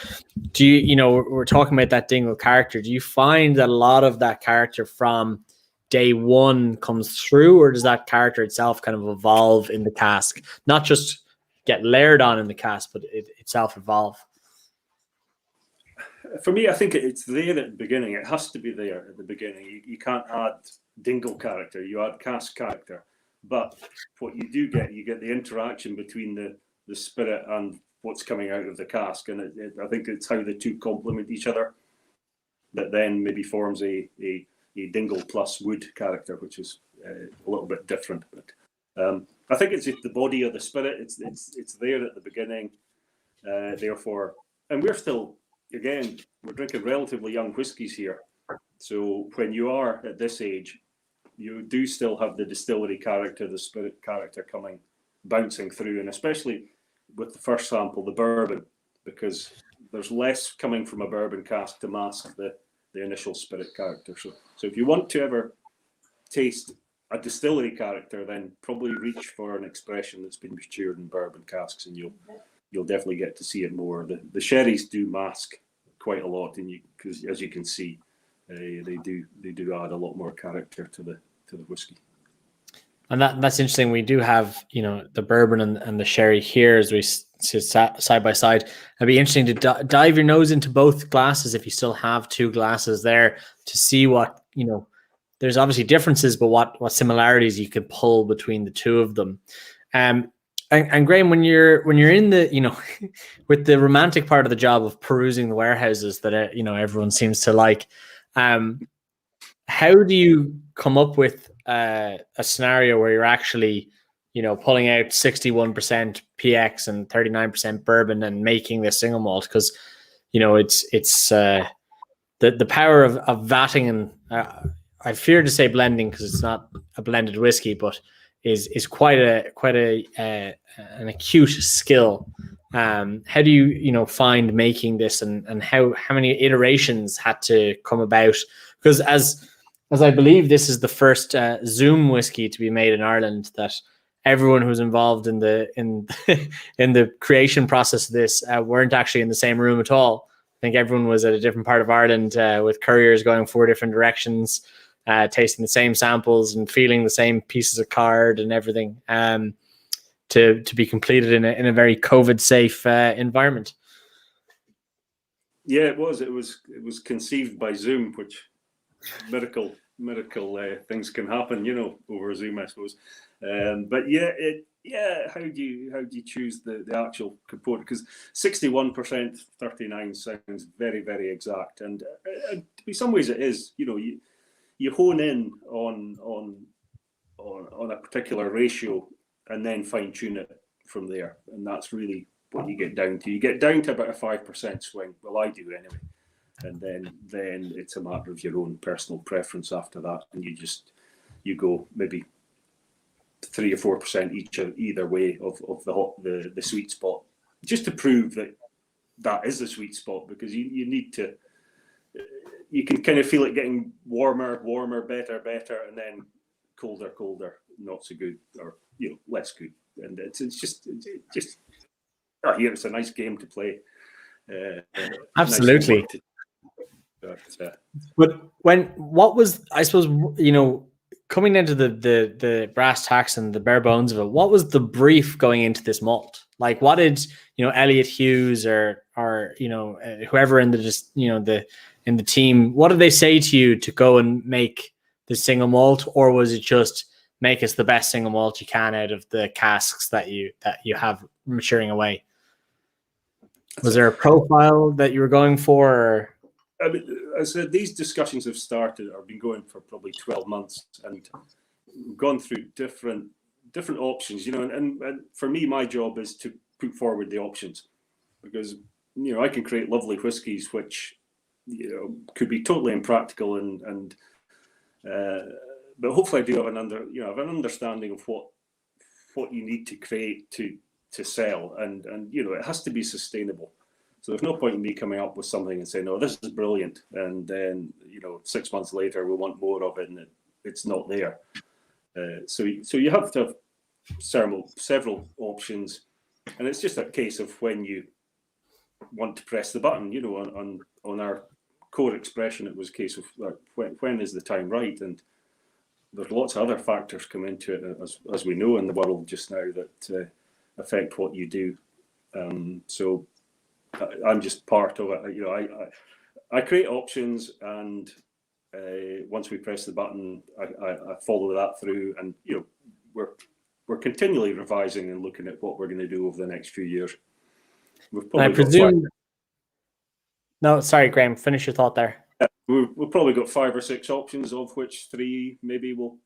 Speaker 1: do we're talking about that Dingle character. Do you find that a lot of that character from day one comes through, or does that character itself kind of evolve in the cask? Not just get layered on in the cask, but it itself evolve?
Speaker 2: For me, I think it's there at the beginning. It has to be there at the beginning. You can't add Dingle character. You add cask character. But what you do get, you get the interaction between the spirit and what's coming out of the cask. And I think it's how the two complement each other that then maybe forms a Dingle plus wood character, which is a little bit different. But I think it's the body of the spirit. It's there at the beginning. Therefore, and we're still, again, we're drinking relatively young whiskies here. So when you are at this age, you do still have the distillery character, the spirit character bouncing through, and especially with the first sample, the bourbon, because there's less coming from a bourbon cask to mask the initial spirit character. So if you want to ever taste a distillery character, then probably reach for an expression that's been matured in bourbon casks, and you'll definitely get to see it more. The sherries do mask quite a lot, and because as you can see, they do add a lot more character to the whiskey.
Speaker 1: And that's interesting. We do have the bourbon and the sherry here as we sit side by side. It'd be interesting to dive your nose into both glasses if you still have two glasses there to see what There's obviously differences, but what similarities you could pull between the two of them. And Graham, when you're in the with the romantic part of the job of perusing the warehouses that everyone seems to like, how do you come up with a scenario where you're actually pulling out 61% PX and 39% bourbon and making this single malt? Because it's the power of vatting, and I fear to say blending because it's not a blended whiskey, but is quite an acute skill. How do you find making this, and how many iterations had to come about? Because as I believe this is the first Zoom whiskey to be made in Ireland, that everyone who's involved in the in the creation process of this weren't actually in the same room at all. I think everyone was at a different part of Ireland with couriers going 4 different directions, tasting the same samples and feeling the same pieces of card and everything, to be completed in a very COVID safe environment.
Speaker 2: Yeah, it was conceived by Zoom, which miracle things can happen, over Zoom, I suppose. But how do you choose the actual component? Because 61%, 39 sounds very, very exact, and in some ways it is. You hone in on on a particular ratio, and then fine tune it from there. And that's really what you get down to. You get down to about a 5% swing. Well, I do anyway. And then it's a matter of your own personal preference after that, and you go maybe 3 or 4% either way of the sweet spot, just to prove that is the sweet spot, because you need to. You can kind of feel it getting warmer, better, and then colder, not so good, or less good, and it's just. Here it's a nice game to play.
Speaker 1: Absolutely.
Speaker 2: Nice
Speaker 1: but what was, I suppose, coming into the brass tacks and the bare bones of it, what was the brief going into this malt? Like, what did Elliot Hughes or whoever in the in the team, what did they say to you to go and make the single malt, or was it just make us the best single malt you can out of the casks that you have maturing away? Was there a profile that you were going for? Or?
Speaker 2: I mean, as I said, these discussions have started or been going for probably 12 months, and we've gone through different options, and for me, my job is to put forward the options, because I can create lovely whiskies which could be totally impractical, and but hopefully I do have an understanding of what you need to create to sell, and it has to be sustainable. So there's no point in me coming up with something and saying, "No, this is brilliant," and then 6 months later we want more of it, and it's not there. So you have to have several options, and it's just a case of when you want to press the button. On our core expression, it was a case of when is the time right, and there's lots of other factors come into it, as we know in the world just now, that affect what you do. So I'm just part of it. I create options, and once we press the button, I follow that through, and we're continually revising and looking at what we're going to do over the next few years.
Speaker 1: I presume. No, sorry, Graham. Finish your thought there.
Speaker 2: We've probably got 5 or 6 options, of which 3 maybe will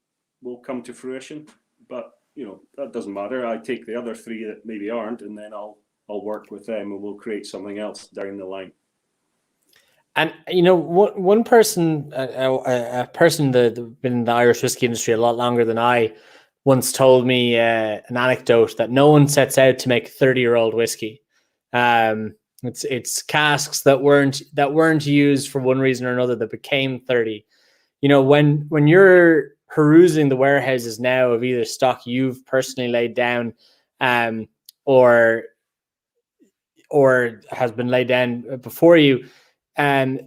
Speaker 2: come to fruition. But that doesn't matter. I take the other 3 that maybe aren't, and then I'll work with them, and we'll create something else down the line.
Speaker 1: And one person, a person that's been in the Irish whiskey industry a lot longer than I, once told me an anecdote that no one sets out to make 30-year-old whiskey. It's casks that weren't used for one reason or another that became 30. When you're perusing the warehouses now of either stock you've personally laid down, or has been laid down before you, I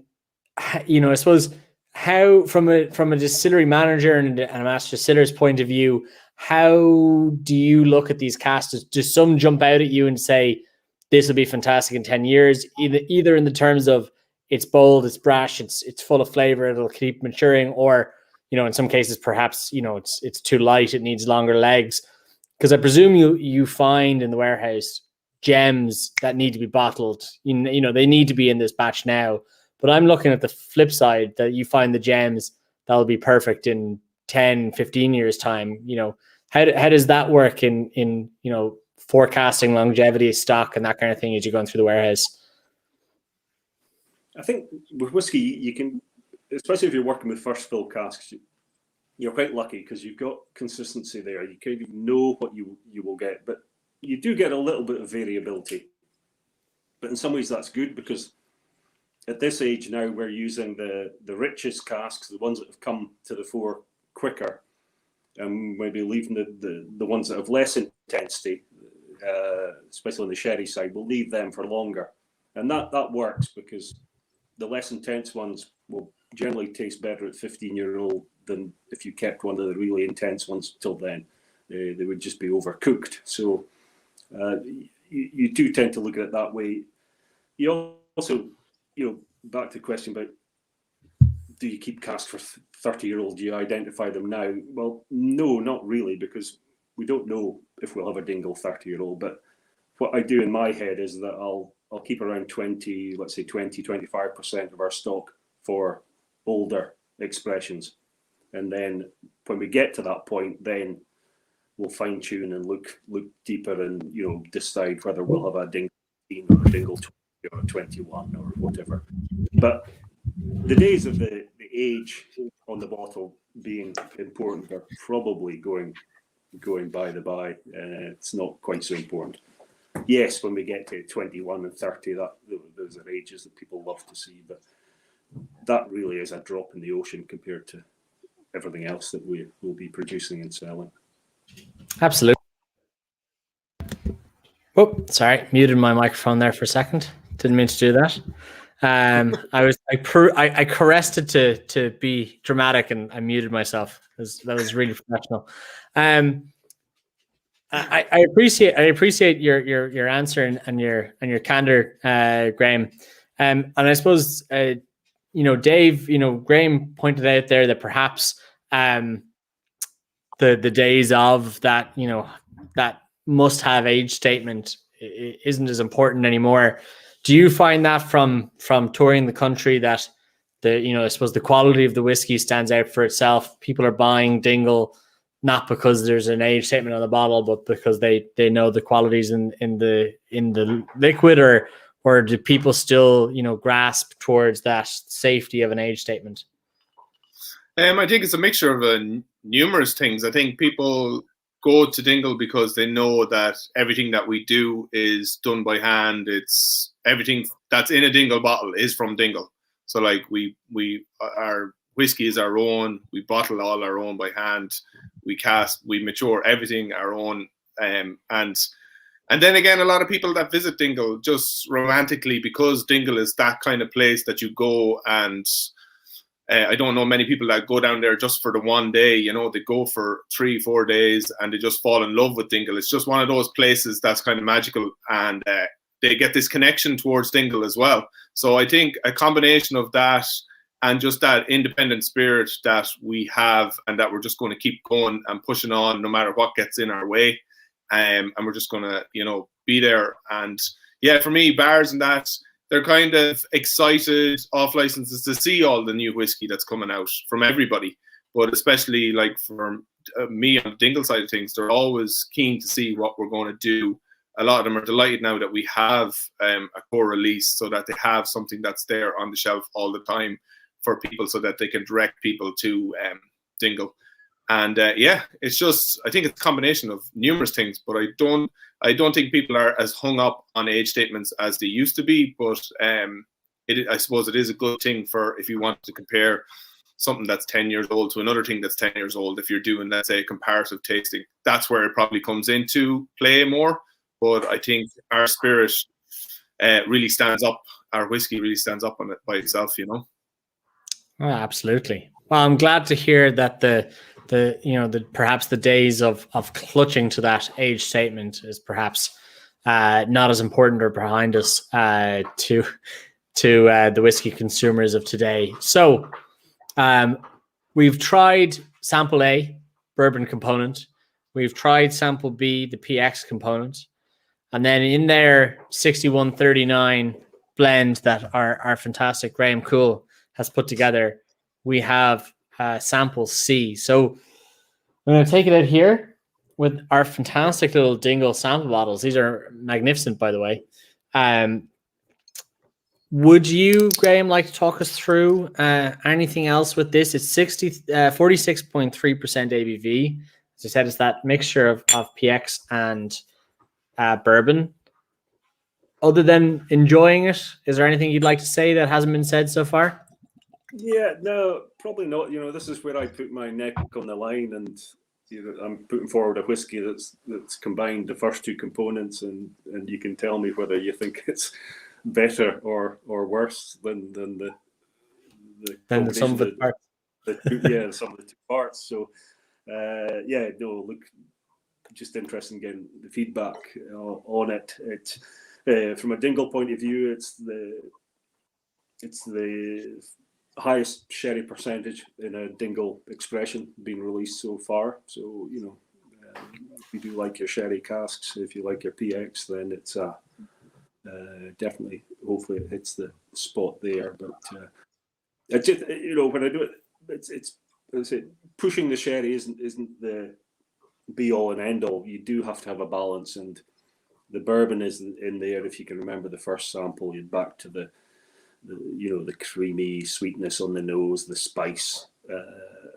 Speaker 1: suppose, how from a distillery manager and a master distiller's point of view, how do you look at these casks? Does some jump out at you and say, this will be fantastic in 10 years, either in the terms of it's bold, it's brash, it's full of flavor, it'll keep maturing, or, in some cases, perhaps, it's too light, it needs longer legs? Because I presume you find in the warehouse gems that need to be bottled. They need to be in this batch now. But I'm looking at the flip side, that you find the gems that'll be perfect in 10, 15 years time. How does that work in forecasting longevity, stock, and that kind of thing as you're going through the warehouse?
Speaker 2: I think with whiskey, you can, especially if you're working with first fill casks, you're quite lucky because you've got consistency there. You kind of know what you will get, but you do get a little bit of variability. But in some ways that's good, because at this age now we're using the richest casks, the ones that have come to the fore quicker, and maybe leaving the ones that have less intensity, especially on the sherry side, we'll leave them for longer. And that works, because the less intense ones will generally taste better at 15-year-old than if you kept one of the really intense ones till then. They would just be overcooked. So you do tend to look at it that way. You also, back to the question about, do you keep casks for 30-year-old? Do you identify them now? Well, no, not really, because we don't know if we'll have a Dingle 30-year-old. But what I do in my head is that I'll keep around 25% of our stock for older expressions. And then when we get to that point, then we'll fine tune and look deeper and, you know, decide whether we'll have a Dingle 18 or a Dingle 20 or a 21 or whatever. But the days of the age on the bottle being important are probably going by the by. It's not quite so important. Yes, when we get to 21 and 30, those are ages that people love to see, but that really is a drop in the ocean compared to everything else that we will be producing and selling.
Speaker 1: Absolutely. Oh, sorry, muted my microphone there for a second. Didn't mean to do that. I caressed it to be dramatic, and I muted myself. That was really professional. I appreciate your answer and your candor, Graham. And I suppose Dave, Graham pointed out there that perhaps the days of that that must-have age statement isn't as important anymore. Do you find that from touring the country that I suppose the quality of the whiskey stands out for itself? People are buying Dingle not because there's an age statement on the bottle, but because they know the qualities in the liquid, or do people still grasp towards that safety of an age statement?
Speaker 3: I think it's a mixture of numerous things. I think people go to Dingle because they know that everything that we do is done by hand. It's everything that's in a Dingle bottle is from Dingle. So like our whiskey is our own. We bottle all our own by hand. We cast, we mature everything our own. And then again, a lot of people that visit Dingle just romantically, because Dingle is that kind of place that you go, and I don't know many people that go down there just for the one day. They go for 3-4 days and they just fall in love with Dingle. It's just one of those places that's kind of magical, and they get this connection towards Dingle as well. So I think a combination of that and just that independent spirit that we have, and that we're just going to keep going and pushing on no matter what gets in our way. And we're just going to, be there. And yeah, for me, bars and that, they're kind of excited off licenses to see all the new whiskey that's coming out from everybody. But especially like for me on the Dingle side of things, they're always keen to see what we're going to do. A lot of them are delighted now that we have a core release, so that they have something that's there on the shelf all the time for people, so that they can direct people to Dingle. And it's just, I think it's a combination of numerous things, but I don't think people are as hung up on age statements as they used to be. But I suppose it is a good thing for if you want to compare something that's 10 years old to another thing that's 10 years old. If you're doing, let's say, comparative tasting, that's where it probably comes into play more. But I think our spirit really stands up. Our whiskey really stands up on it by itself, Oh,
Speaker 1: absolutely. Well, I'm glad to hear that the perhaps the days of clutching to that age statement is perhaps not as important or behind us to the whiskey consumers of today. So we've tried sample A, bourbon component. We've tried sample B, the PX component. And then in their 6139 blend that our fantastic Graham Coull has put together, we have sample C. So I'm going to take it out here with our fantastic little Dingle sample bottles. These are magnificent, by the way. Would you, Graham, like to talk us through anything else with this? It's 46.3% ABV. As I said, it's that mixture of PX and bourbon. Other than enjoying it, is there anything you'd like to say that hasn't been said so far?
Speaker 2: Yeah, no, probably not. This is where I put my neck on the line, and I'm putting forward a whiskey that's combined the first two components, and you can tell me whether you think it's better or worse than the
Speaker 1: sum of the parts.
Speaker 2: The sum of the two parts. So look, just interesting getting the feedback on it. It from a Dingle point of view, it's the highest sherry percentage in a Dingle expression being released so far. So if you do like your sherry casks, if you like your PX, then it's definitely, hopefully it hits the spot there. But I just when I do it, as it, pushing the sherry isn't the be all and end all. You do have to have a balance, and the bourbon is in there. If you can remember the first sample, you're back to the the creamy sweetness on the nose, the spice,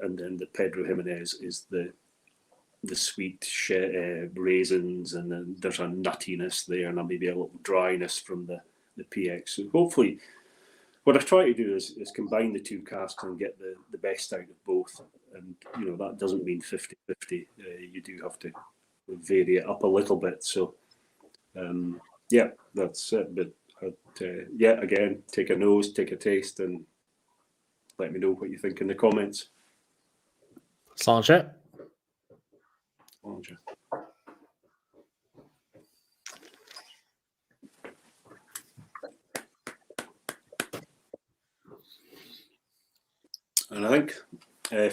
Speaker 2: and then the Pedro Jimenez is the sweet raisins, and then there's a nuttiness there, and maybe a little dryness from the PX. So hopefully, what I try to do is combine the two casks and get the best out of both. And that doesn't mean 50-50. You do have to vary it up a little bit. So that's it. But again, take a nose, take a taste, and let me know what you think in the comments.
Speaker 1: Sanche.
Speaker 2: And I think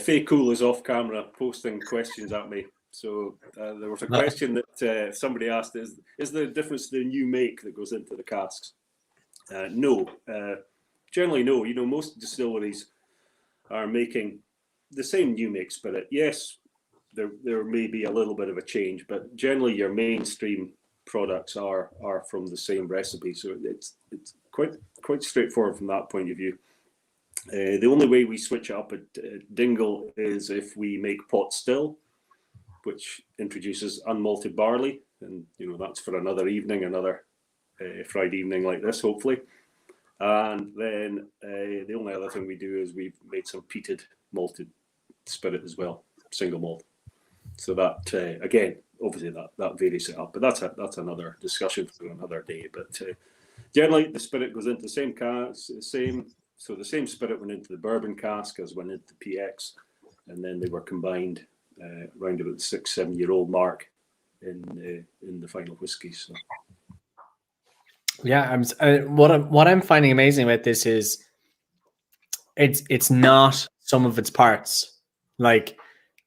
Speaker 2: Faye Coull is off camera posting questions at me. So there was a question that somebody asked: Is there a difference to the new make that goes into the casks? No, generally no. Most distilleries are making the same new make spirit. Yes, there may be a little bit of a change, but generally your mainstream products are from the same recipe. So it's quite straightforward from that point of view. The only way we switch it up at Dingle is if we make Potstilled, which introduces unmalted barley, and that's for another evening, another Friday evening like this, hopefully. And then the only other thing we do is we've made some peated malted spirit as well, single malt. So that again, obviously that varies it up, but that's another discussion for another day. But generally, the spirit goes into the same cask, So the same spirit went into the bourbon cask as went into the PX, and then they were combined around about the 6-7 year old mark in the final whiskey. So
Speaker 1: yeah, what I'm finding amazing about this is it's not some of its parts. Like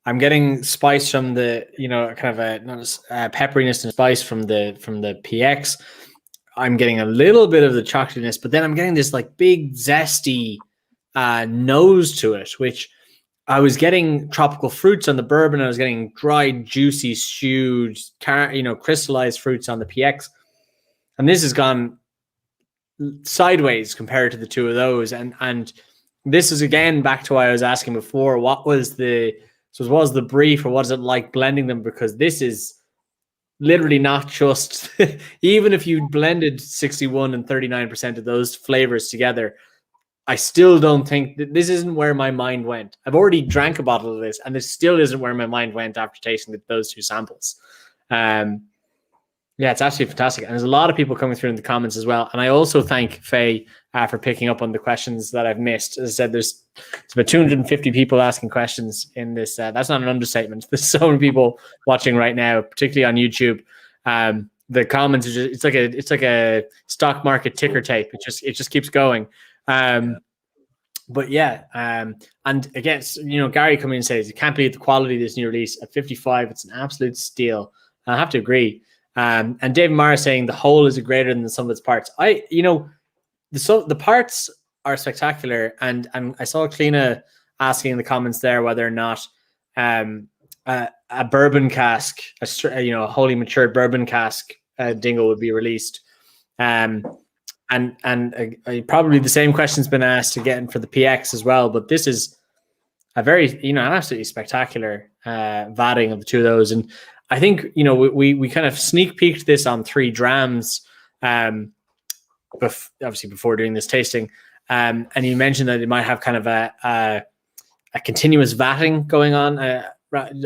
Speaker 1: I'm getting spice from the kind of a pepperiness and spice from the PX. I'm getting a little bit of the chocolatiness, but then I'm getting this like big zesty nose to it, which I was getting tropical fruits on the bourbon. I was getting dried, juicy, stewed, crystallized fruits on the PX. And this has gone sideways compared to the two of those. And this is again back to what I was asking before. What was the brief, or what is it like blending them? Because this is literally not just even if you blended 61 and 39% of those flavors together, I still don't think that this isn't where my mind went. I've already drank a bottle of this, and this still isn't where my mind went after tasting those two samples. Yeah, it's actually fantastic. And there's a lot of people coming through in the comments as well. And I also thank Faye for picking up on the questions that I've missed. As I said, there's about 250 people asking questions in this. That's not an understatement. There's so many people watching right now, particularly on YouTube. The comments are just, it's like a stock market ticker tape. It just keeps going. But yeah, and again, Gary coming in and says you can't believe the quality of this new release at 55. It's an absolute steal. I have to agree. And David Mara saying the whole is greater than the sum of its parts. The parts are spectacular, and I saw Kleena asking in the comments there whether or not a bourbon cask, a wholly matured bourbon cask Dingle would be released. And probably the same question's been asked again for the PX as well. But this is a very, an absolutely spectacular vatting of the two of those. And I think, we kind of sneak peeked this on 3 Drams, obviously before doing this tasting. And you mentioned that it might have kind of a continuous vatting going on.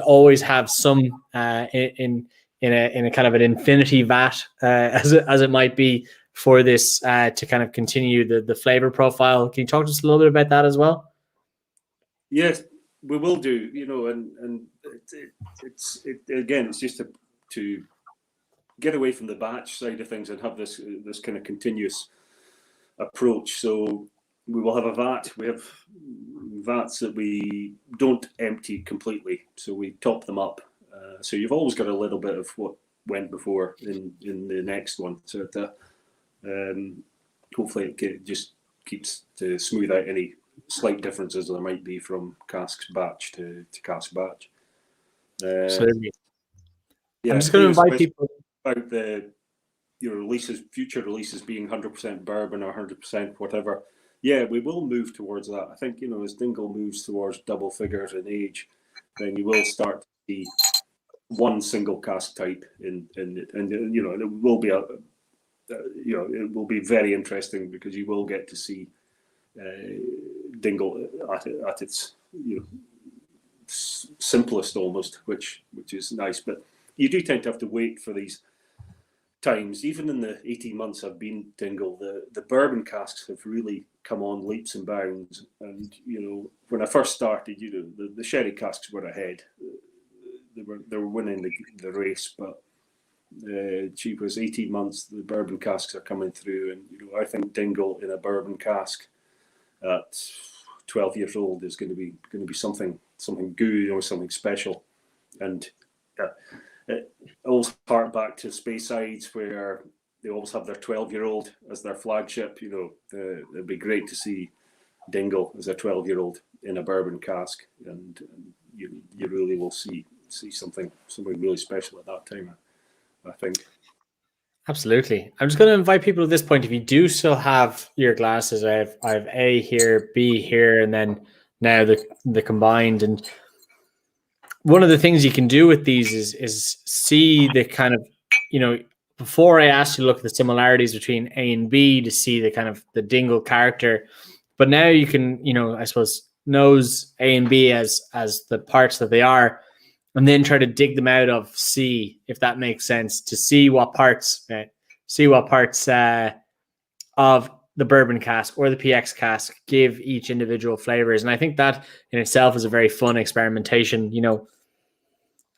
Speaker 1: Always have some in a kind of an infinity vat, as it might be for this to kind of continue the flavor profile. Can you talk to us a little bit about that as well?
Speaker 2: Yes, we will do. And it's just to get away from the batch side of things and have this kind of continuous approach. So we will have a vat. We have vats that we don't empty completely, so we top them up. So you've always got a little bit of what went before in the next one. So hopefully it just keeps to smooth out any slight differences there might be from cask batch to cask batch.
Speaker 1: Absolutely.
Speaker 2: Yeah,
Speaker 1: I'm just going to invite people
Speaker 2: about the releases, future releases being 100% bourbon or 100% whatever. Yeah, we will move towards that. I think, as Dingle moves towards double figures in age, then you will start to see one single cask type and it will be it will be very interesting because you will get to see Dingle at its simplest almost, which is nice. But you do tend to have to wait for these times. Even in the 18 months I've been Dingle, the bourbon casks have really come on leaps and bounds. And when I first started, the sherry casks were ahead. They were winning the race, but cheap as 18 months, the bourbon casks are coming through, and I think Dingle in a bourbon cask at 12 years old is going to be something good, something special. And it always hark back to Speysides, where they always have their 12-year-old as their flagship. It'd be great to see Dingle as a 12-year-old in a bourbon cask, and you really will see something really special at that time, I think.
Speaker 1: Absolutely. I'm just going to invite people at this point. If you do still have your glasses, I have A here, B here, and then now the combined. And one of the things you can do with these is see the kind of, before I asked you to look at the similarities between A and B to see the kind of the Dingle character, but now you can, I suppose, nose A and B as the parts that they are, and then try to dig them out of C, if that makes sense, to see what parts of the bourbon cask or the PX cask give each individual flavors. And I think that in itself is a very fun experimentation,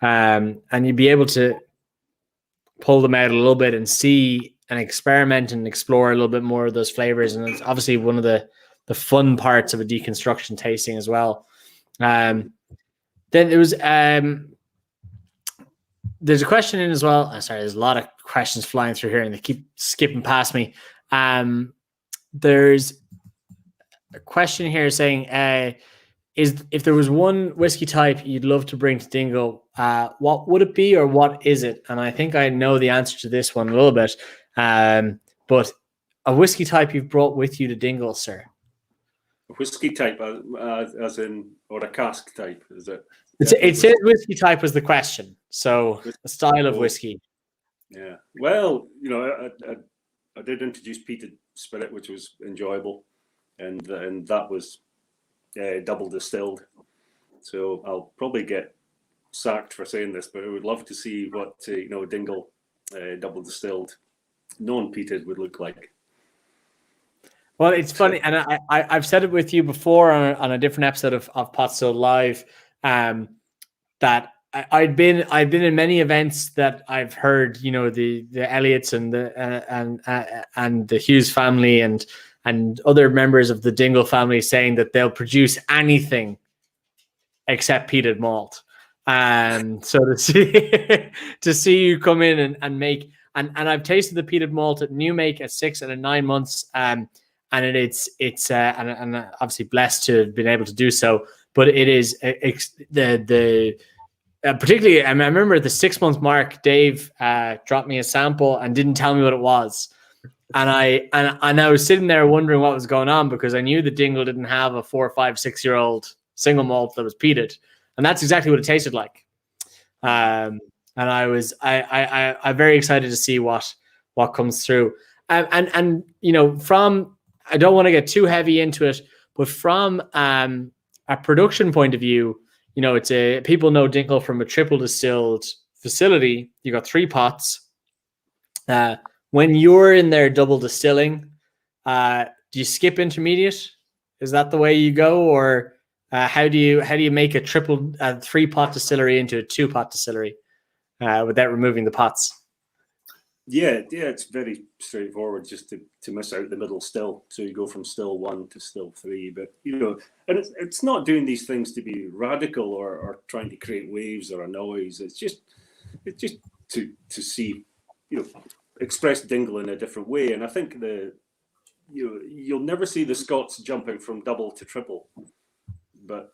Speaker 1: and you'd be able to pull them out a little bit and see and experiment and explore a little bit more of those flavors. And it's obviously one of the fun parts of a deconstruction tasting as well. Then there was there's a question in as well. Sorry, there's a lot of questions flying through here and they keep skipping past me. There's a question here saying, if there was one whiskey type you'd love to bring to Dingle, what would it be or what is it? And I think I know the answer to this one a little bit. But a whiskey type you've brought with you to Dingle, sir?
Speaker 2: A whiskey type, as in, or a cask type, is it?
Speaker 1: It says whiskey type was the question. So a style of whiskey.
Speaker 2: Yeah. Well, I did introduce peated spirit, which was enjoyable. And that was double distilled. So I'll probably get sacked for saying this, but I would love to see what Dingle double distilled non-peated would look like.
Speaker 1: Well, it's funny, and I've said it with you before on a different episode of Potstilled Live, that I'd been in many events that I've heard, the Elliots and the Hughes family and other members of the Dingle family saying that they'll produce anything except peated malt. So to see you come in and make, and I've tasted the peated malt at new make at 6 and at 9 months, and it's obviously blessed to have been able to do so. But it is particularly, I remember at the 6 month mark, Dave dropped me a sample and didn't tell me what it was. And I was sitting there wondering what was going on because I knew the Dingle didn't have a 4, 5, 6 year old single malt that was peated, and that's exactly what it tasted like. And I'm very excited to see what comes through. And from, I don't want to get too heavy into it, but from a production point of view, people know Dingle from a triple distilled facility. You got 3 pots. When you're in there double distilling, do you skip intermediate? Is that the way you go, or how do you make a 3-pot distillery into a 2-pot distillery without removing the pots?
Speaker 2: Yeah, it's very straightforward, just to miss out the middle still. So you go from still 1 to still 3, but and it's not doing these things to be radical or trying to create waves or a noise. It's just to see, express Dingle in a different way. And I think the you'll never see the Scots jumping from double to triple, but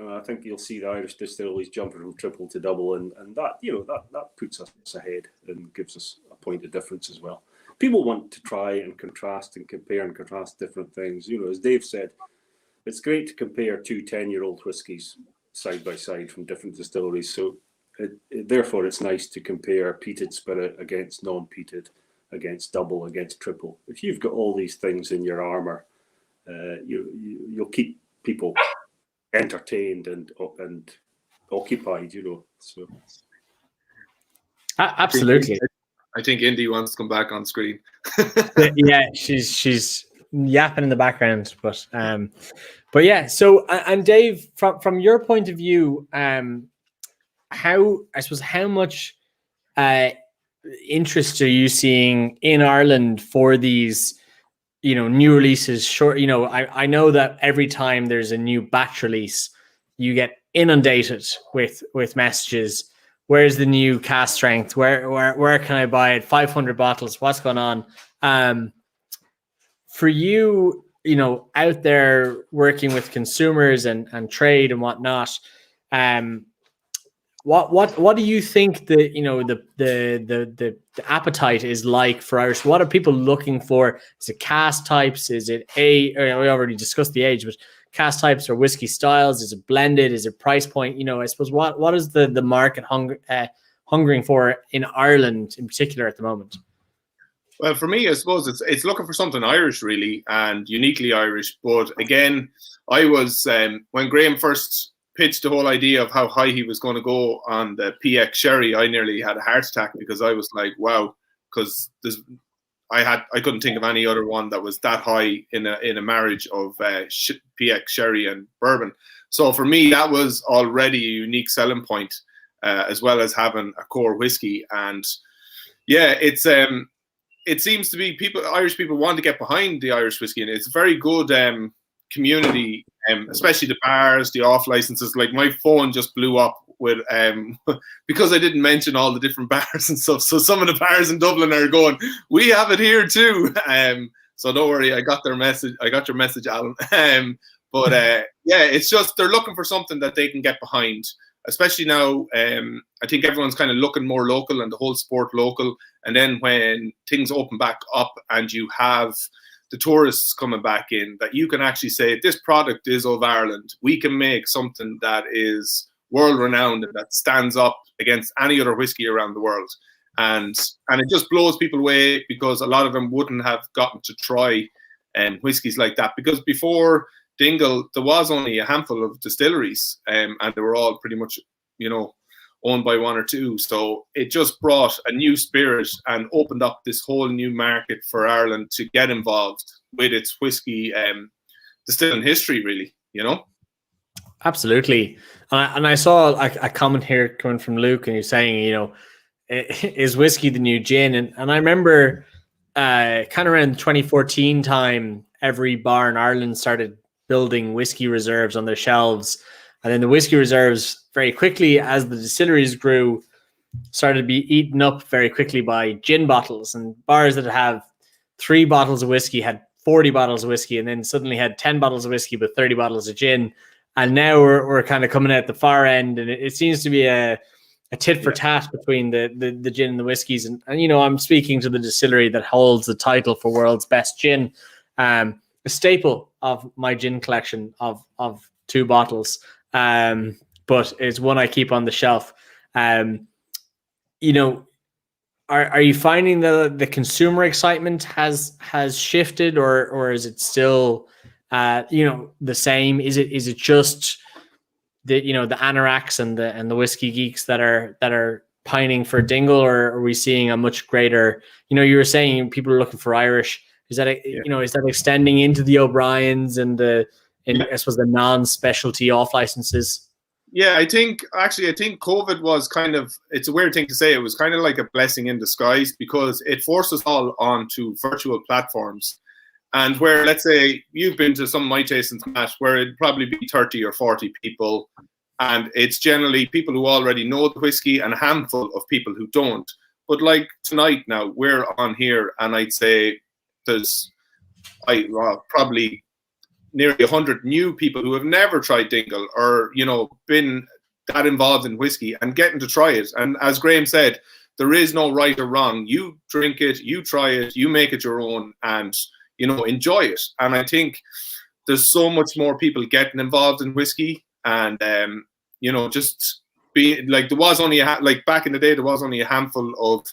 Speaker 2: I think you'll see the Irish distilleries jumping from triple to double, and that that puts us ahead and gives us a point of difference as well. People want to try and contrast and compare and contrast different things. As Dave said, it's great to compare 2 10-year-old whiskies side by side from different distilleries. So therefore, it's nice to compare peated spirit against non-peated, against double, against triple. If you've got all these things in your armour, you'll keep people entertained and occupied. So
Speaker 1: absolutely.
Speaker 3: I think Indy wants to come back on screen.
Speaker 1: Yeah, she's yapping in the background, but yeah. So and Dave, from your point of view, how much interest are you seeing in Ireland for these, new releases? Short, I know that every time there's a new batch release, you get inundated with messages. Where's the new cask strength? Where can I buy it? 500 bottles. What's going on? For you, out there working with consumers and trade and whatnot, what do you think the appetite is like for Irish? What are people looking for? Is it cask types? Is it we already discussed the age, but cask types or whiskey styles? Is it blended? Is it price point? I suppose what is the market hungering for in Ireland in particular at the moment?
Speaker 3: Well, for me, I suppose it's looking for something Irish really, and uniquely Irish. But again, I was when Graham first pitched the whole idea of how high he was going to go on the PX sherry, I nearly had a heart attack because I was like, wow, because I couldn't think of any other one that was that high in a marriage of PX sherry and bourbon. So for me, that was already a unique selling point, as well as having a core whiskey. And yeah, it seems to be Irish people want to get behind the Irish whiskey, and it's a very good community, especially the bars, the off licenses. Like my phone just blew up with because I didn't mention all the different bars and stuff. So some of the bars in Dublin are going, we have it here too. So don't worry, I got their message. I got your message, Alan. But yeah, it's just they're looking for something that they can get behind. Especially now, I think everyone's kind of looking more local and the whole sport local. And then when things open back up and you have the tourists coming back in, that you can actually say, this product is of Ireland. We can make something that is world-renowned and that stands up against any other whiskey around the world. And it just blows people away because a lot of them wouldn't have gotten to try whiskies like that. Because before Dingle, there was only a handful of distilleries, and they were all pretty much, owned by one or two. So it just brought a new spirit and opened up this whole new market for Ireland to get involved with its whiskey distilling history, really,
Speaker 1: Absolutely. And I saw a comment here coming from Luke, and you're saying, is whiskey the new gin? And I remember kind of around 2014 time, every bar in Ireland started building whiskey reserves on their shelves. And then the whiskey reserves very quickly, as the distilleries grew, started to be eaten up very quickly by gin bottles. And bars that have 3 bottles of whiskey had 40 bottles of whiskey, and then suddenly had 10 bottles of whiskey with 30 bottles of gin. And now we're kind of coming at the far end, and it seems to be a tit for tat between the gin and the whiskeys. And I'm speaking to the distillery that holds the title for world's best gin. A staple of my gin collection of 2 bottles, but it's one I keep on the shelf. Are you finding the consumer excitement has shifted, or is it still the same? Is it just the anoraks and the whiskey geeks that are pining for Dingle, or are we seeing a much greater? You were saying people are looking for Irish. Is that is that extending into the O'Briens and I suppose the non-specialty off licenses?
Speaker 3: Yeah, I think COVID was it's a weird thing to say. It was kind of like a blessing in disguise because it forced us all onto virtual platforms. And where, let's say, you've been to some of my tastings, Matt, where it'd probably be 30 or 40 people. And it's generally people who already know the whiskey and a handful of people who don't. But like tonight now, we're on here and I'd say probably nearly 100 new people who have never tried Dingle or, been that involved in whiskey and getting to try it. And as Graham said, there is no right or wrong. You drink it, you try it, you make it your own, and, enjoy it. And I think there's so much more people getting involved in whiskey, and, just be like, there was only back in the day, there was only a handful of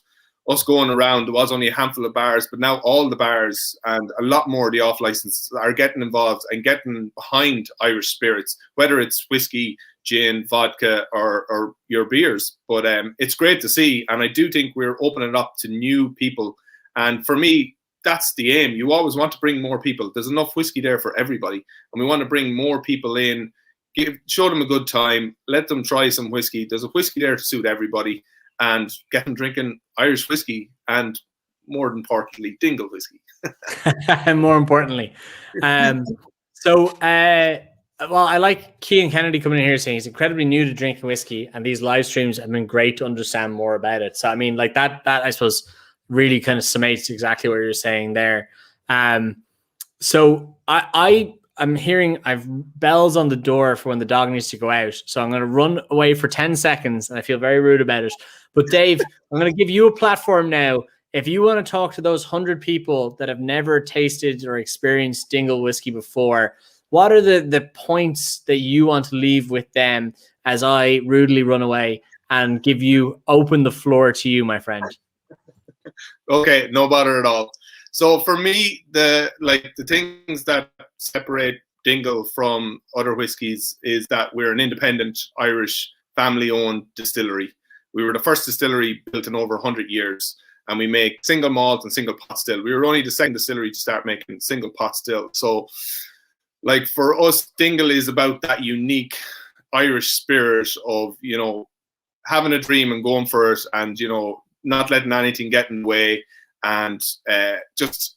Speaker 3: us going around. There was only a handful of bars, but now all the bars and a lot more of the off license are getting involved and getting behind Irish spirits, whether it's whiskey, gin, vodka, or your beers. But it's great to see, and I do think we're opening up to new people. And for me, that's the aim. You always want to bring more people. There's enough whiskey there for everybody, and we want to bring more people in, show them a good time, let them try some whiskey. There's a whiskey there to suit everybody, and get them drinking Irish whiskey, and more importantly, Dingle whiskey.
Speaker 1: And more importantly. Well, I like Cian Kennedy coming in here saying he's incredibly new to drinking whiskey, and these live streams have been great to understand more about it. So, I mean, like that I suppose really kind of summates exactly what you're saying there. So I'm hearing I've bells on the door for when the dog needs to go out. So I'm going to run away for 10 seconds, and I feel very rude about it. But Dave, I'm going to give you a platform now. If you want to talk to those 100 people that have never tasted or experienced Dingle whiskey before, what are the points that you want to leave with them as I rudely run away and open the floor to you, my friend?
Speaker 3: Okay, no bother at all. So for me, the things that separate Dingle from other whiskies is that we're an independent Irish family-owned distillery. We were the first distillery built in over 100 years, and we make single malt and single pot still. We were only the second distillery to start making single pot still. So, like, for us, Dingle is about that unique Irish spirit of, having a dream and going for it, and, not letting anything get in the way, and just,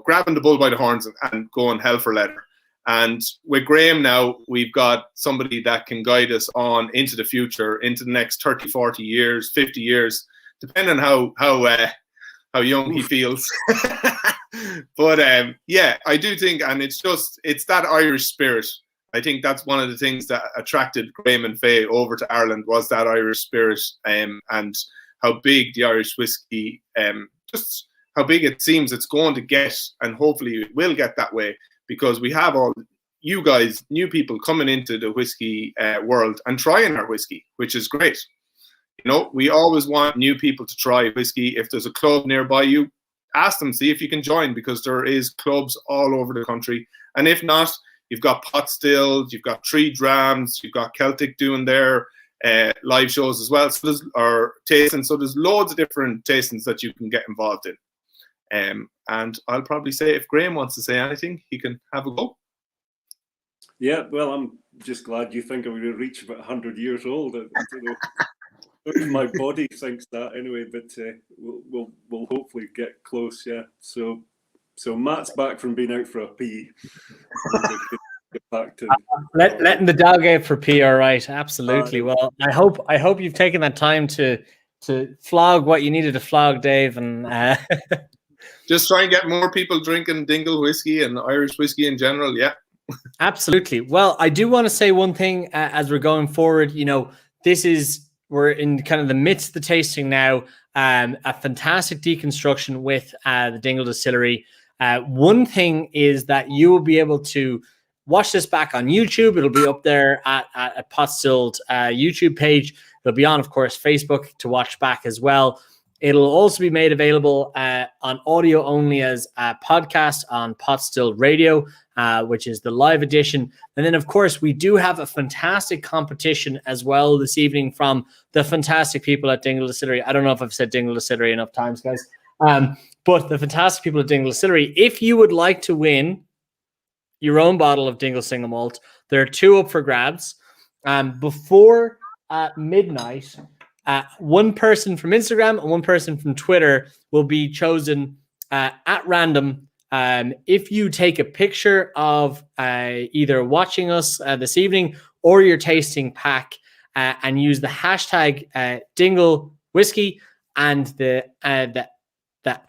Speaker 3: grabbing the bull by the horns and going hell for leather. And with Graham now, we've got somebody that can guide us on into the future, into the next 30, 40 years, 50 years, depending on how young he feels. But yeah, I do think, and it's that Irish spirit. I think that's one of the things that attracted Graham and Faye over to Ireland, was that Irish spirit, and how big the Irish whiskey, just how big it seems it's going to get, and hopefully it will get that way, because we have all you guys, new people coming into the whiskey world and trying our whiskey, which is great. We always want new people to try whiskey. If there's a club nearby you, ask them, see if you can join, because there is clubs all over the country. And if not, you've got Potstilled, you've got 3 Drams, you've got Celtic doing their live shows as well. So there's loads of different tastings that you can get involved in. And I'll probably say, if Graham wants to say anything, he can have a go.
Speaker 2: Yeah, well, I'm just glad you think I'm going to reach about 100 years old. My body thinks that anyway, but we'll hopefully get close. Yeah. So Matt's back from being out for a pee. Get back to
Speaker 1: letting the dog out for pee. All right, absolutely. Well, I hope you've taken that time to flog what you needed to flog, Dave, and
Speaker 3: just try and get more people drinking Dingle whiskey and Irish whiskey in general. Yeah.
Speaker 1: Absolutely. Well, I do want to say one thing as we're going forward. We're in kind of the midst of the tasting now. A fantastic deconstruction with the Dingle Distillery. One thing is that you will be able to watch this back on YouTube. It'll be up there at a Potstilled YouTube page. It'll be on, of course, Facebook to watch back as well. It'll also be made available on audio only as a podcast on Potstilled Radio, which is the live edition. And then, of course, we do have a fantastic competition as well this evening from the fantastic people at Dingle Distillery. I don't know if I've said Dingle Distillery enough times, guys. But the fantastic people at Dingle Distillery, if you would like to win your own bottle of Dingle Single Malt, there are 2 up for grabs. Before midnight, one person from Instagram and one person from Twitter will be chosen at random. If you take a picture of either watching us this evening or your tasting pack and use the hashtag Dingle Whiskey and the at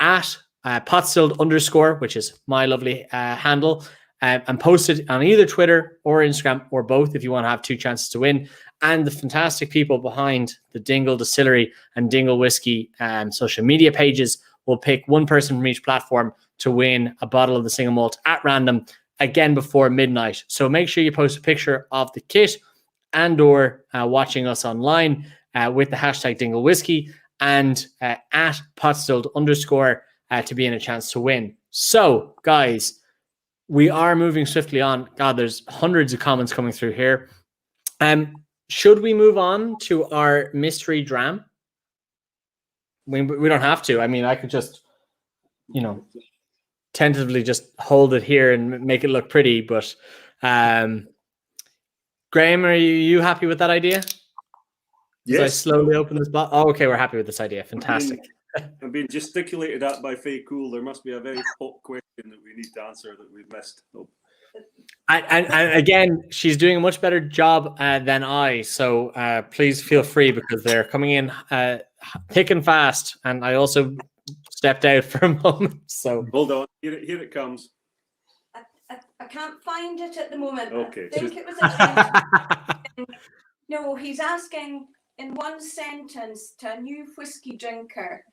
Speaker 1: Potstilled _, which is my lovely handle, and post it on either Twitter or Instagram or both if you want to have 2 chances to win. And the fantastic people behind the Dingle Distillery and Dingle Whiskey social media pages will pick one person from each platform to win a bottle of the single malt at random, again before midnight. So make sure you post a picture of the kit and or watching us online with the hashtag Dingle Whiskey and at Potstilled _ to be in a chance to win. So guys, we are moving swiftly on. God, there's hundreds of comments coming through here. Should we move on to our mystery dram? We don't have to. I mean, I could just, tentatively just hold it here and make it look pretty. But Graham, are you happy with that idea? Yes. I slowly open this bottle. Oh, okay, we're happy with this idea. Fantastic.
Speaker 2: I'm being gesticulated at by Faye Coull. There must be a very hot question that we need to answer that we've missed. Oh.
Speaker 1: And again, she's doing a much better job than I. So please feel free because they're coming in thick and fast. And I also stepped out for a moment. So
Speaker 2: hold on, here it comes.
Speaker 4: I can't find it at the moment.
Speaker 2: Okay.
Speaker 4: I think it was at No, he's asking in one sentence to a new whiskey drinker,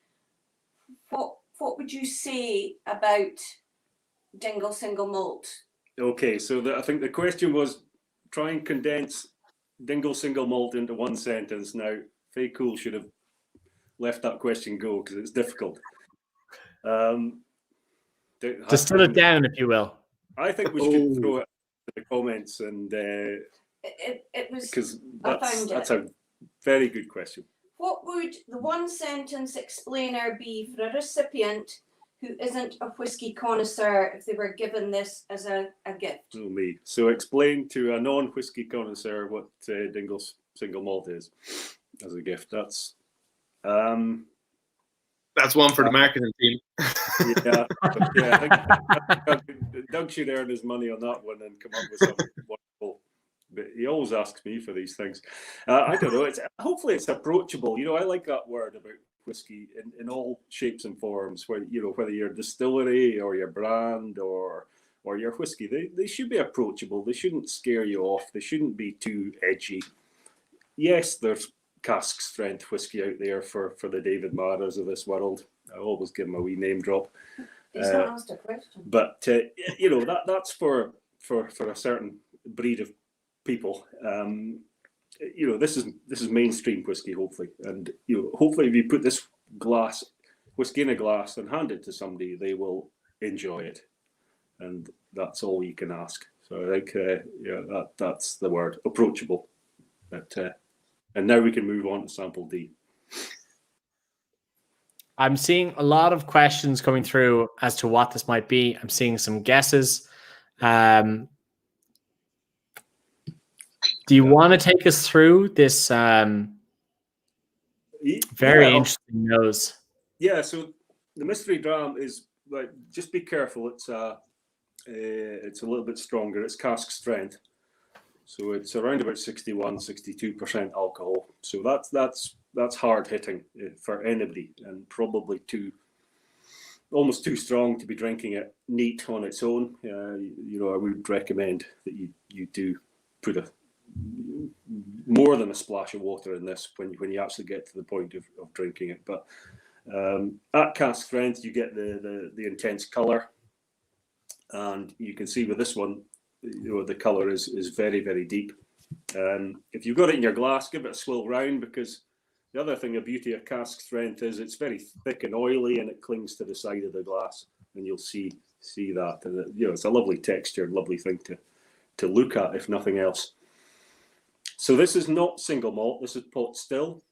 Speaker 4: what would you say about Dingle Single Malt?
Speaker 2: Okay, so I think the question was try and condense Dingle Single Malt into one sentence. Now, Faye Coull should have left that question go because it's difficult.
Speaker 1: Distill it down, if you will.
Speaker 2: I think we should throw it in the comments and
Speaker 4: it was
Speaker 2: because that's a very good question.
Speaker 4: What would the one sentence explainer be for a recipient who isn't a whiskey connoisseur if they were given this as a gift?
Speaker 2: Oh, me. So explain to a non-whiskey connoisseur what Dingle Single Malt is as a gift. That's one
Speaker 3: for the marketing team.
Speaker 2: Yeah, I think Doug should earn his money on that one and come up with something wonderful. But he always asks me for these things. I don't know. Hopefully it's approachable. I like that word about whiskey in all shapes and forms. Whether you're a distillery or your brand or your whiskey, they should be approachable. They shouldn't scare you off. They shouldn't be too edgy. Yes, there's cask strength whiskey out there for the David Maras of this world. I always give him a wee name drop.
Speaker 4: He's not asked a question.
Speaker 2: But that's for a certain breed of people. This is mainstream whiskey, hopefully, and hopefully if you put this whiskey in a glass and hand it to somebody, they will enjoy it, and that's all you can ask. So I think that's the word, approachable. But and now we can move on to sample D.
Speaker 1: I'm seeing a lot of questions coming through as to what this might be. I'm seeing some guesses. Do you want to take us through this very interesting nose?
Speaker 2: Yeah, so the mystery dram is, just be careful. It's a little bit stronger. It's cask strength. So it's around about 61-62% alcohol. So that's hard hitting for anybody, and probably almost too strong to be drinking it neat on its own. I would recommend that you do put more than a splash of water in this when you actually get to the point of drinking it. But at cask strength, you get the intense color, and you can see with this one, the color is very, very deep. If you've got it in your glass, give it a swill round, because the other thing, a beauty of cask strength is it's very thick and oily, and it clings to the side of the glass, and you'll see that. And it's a lovely texture, lovely thing to look at, if nothing else. So this is not single malt. This is Potstilled.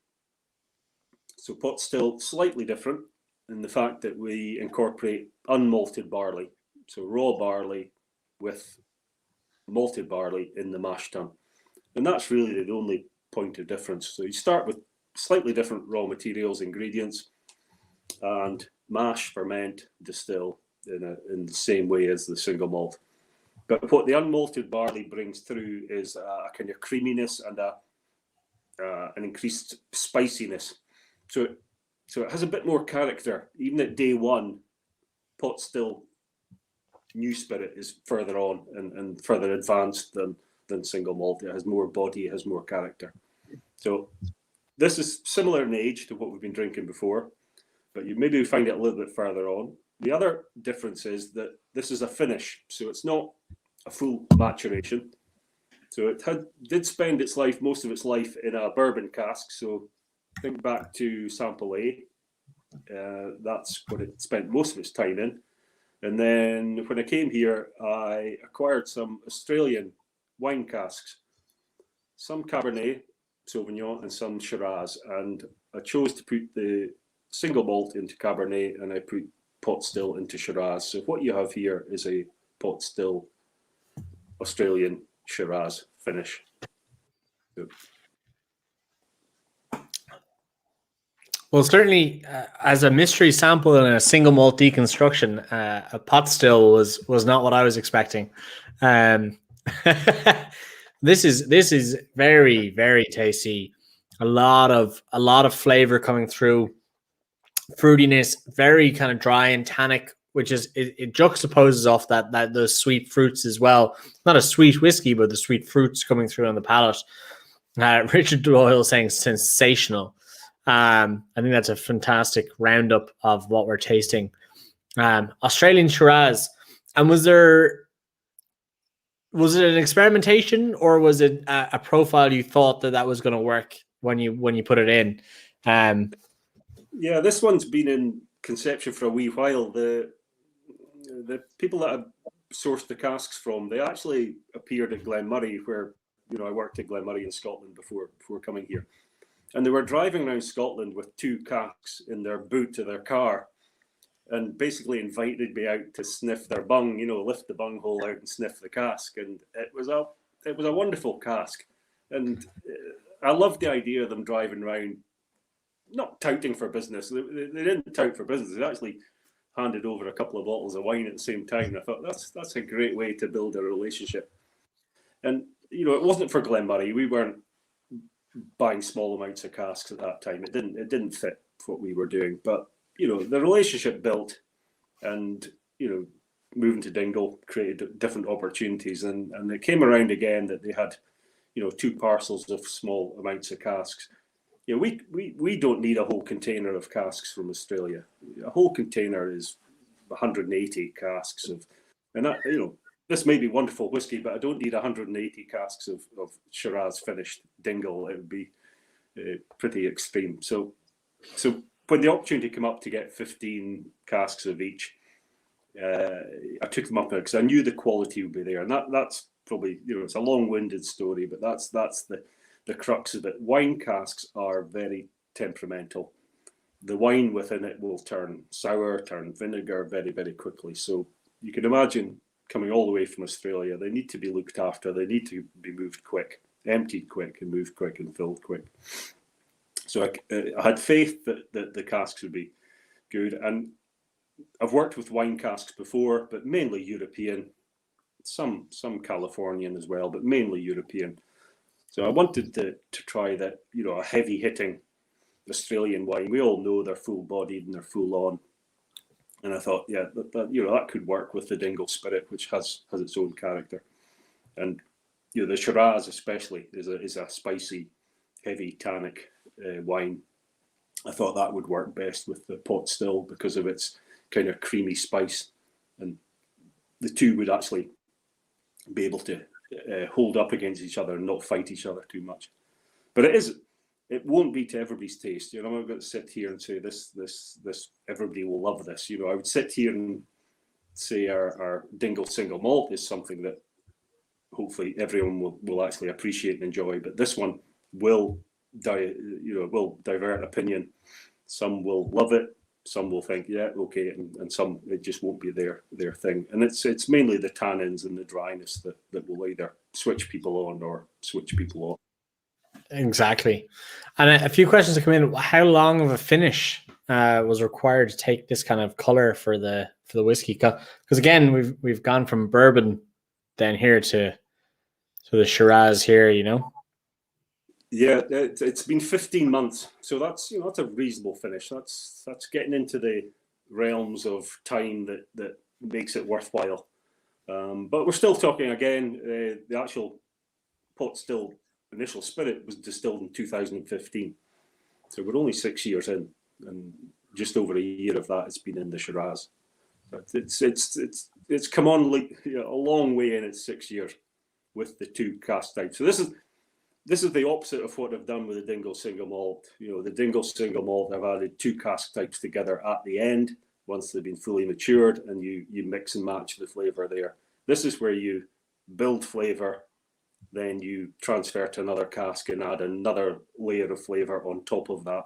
Speaker 2: So Potstilled, slightly different in the fact that we incorporate unmalted barley, so raw barley with malted barley in the mash tun, and that's really the only point of difference. So you start with slightly different raw materials, ingredients, and mash, ferment, distill in the same way as the single malt. But what the unmalted barley brings through is a kind of creaminess and an increased spiciness. So it has a bit more character. Even at day one, Potstilled new spirit is further on and further advanced than single malt. It has more body, it has more character. So this is similar in age to what we've been drinking before, but you maybe find it a little bit further on. The other difference is that this is a finish, so it's not a full maturation. So it did spend most of its life in a bourbon cask. So think back to sample A. That's what it spent most of its time in. And then when I came here, I acquired some Australian wine casks, some Cabernet Sauvignon and some Shiraz. And I chose to put the single malt into Cabernet and I put Potstilled into Shiraz. So what you have here is a Potstilled Australian Shiraz finish. So.
Speaker 1: Well, certainly, as a mystery sample and a single malt deconstruction, a Potstilled was not what I was expecting. This is very, very tasty. A lot of flavor coming through, fruitiness, very kind of dry and tannic, which is it juxtaposes off that those sweet fruits as well. Not a sweet whiskey, but the sweet fruits coming through on the palate. Richard Doyle saying sensational. I think that's a fantastic roundup of what we're tasting. Australian Shiraz. And was it an experimentation, or was it a profile you thought that was going to work when you put it in?
Speaker 2: Yeah, this one's been in conception for a wee while. The people that I sourced the casks from, they actually appeared at Glenmurray, where I worked at Glenmurray in Scotland before coming here. And they were driving around Scotland with 2 casks in their boot of their car, and basically invited me out to sniff their bung, lift the bung hole out and sniff the cask. And it was a wonderful cask. And I loved the idea of them driving around, not touting for business. They didn't tout for business. They actually handed over a couple of bottles of wine at the same time. And I thought that's a great way to build a relationship. And, it wasn't for Glenmurray. We weren't buying small amounts of casks at that time. It didn't fit what we were doing. But the relationship built, and moving to Dingle created different opportunities, and it came around again that they had 2 parcels of small amounts of casks. We don't need a whole container of casks from Australia. A whole container is 180 casks of, and that this may be wonderful whiskey, but I don't need 180 casks of Shiraz finished Dingle. It would be pretty extreme. So when the opportunity came up to get 15 casks of each, I took them up because I knew the quality would be there. And that's probably, it's a long-winded story, but that's the crux of it. Wine casks are very temperamental. The wine within it will turn sour, turn vinegar very, very quickly. So you can imagine, coming all the way from Australia, they need to be looked after. They need to be moved quick, emptied quick, and moved quick and filled quick. So I had faith that the casks would be good. And I've worked with wine casks before, but mainly European, some Californian as well, but mainly European. So I wanted to try that, a heavy-hitting Australian wine. We all know they're full-bodied and they're full-on. And I thought, yeah, that could work with the Dingle spirit, which has its own character. And the Shiraz especially is a spicy, heavy, tannic wine. I thought that would work best with the Potstilled because of its kind of creamy spice, and the two would actually be able to hold up against each other and not fight each other too much. But it won't be to everybody's taste. I'm not going to sit here and say this everybody will love this. I would sit here and say our Dingle single malt is something that hopefully everyone will actually appreciate and enjoy. But this one will divert opinion. Some will love it. Some will think, yeah, okay, and some, it just won't be their thing. And it's mainly the tannins and the dryness that will either switch people on or switch people off.
Speaker 1: Exactly. And a few questions have come in. How long of a finish was required to take this kind of color for the whiskey? Because again, we've gone from bourbon down here to the Shiraz here,
Speaker 2: Yeah, it's been 15 months, so that's a reasonable finish. That's getting into the realms of time that makes it worthwhile. But we're still talking again. The actual Potstilled initial spirit was distilled in 2015, so we're only 6 years in, and just over a year of that has been in the Shiraz. But it's come on like, a long way in its 6 years with the 2 cask types. So this is the opposite of what I've done with the Dingle Single Malt. The Dingle Single Malt, I've added 2 cask types together at the end once they've been fully matured, and you mix and match the flavour there. This is where you build flavour, then you transfer to another cask and add another layer of flavour on top of that.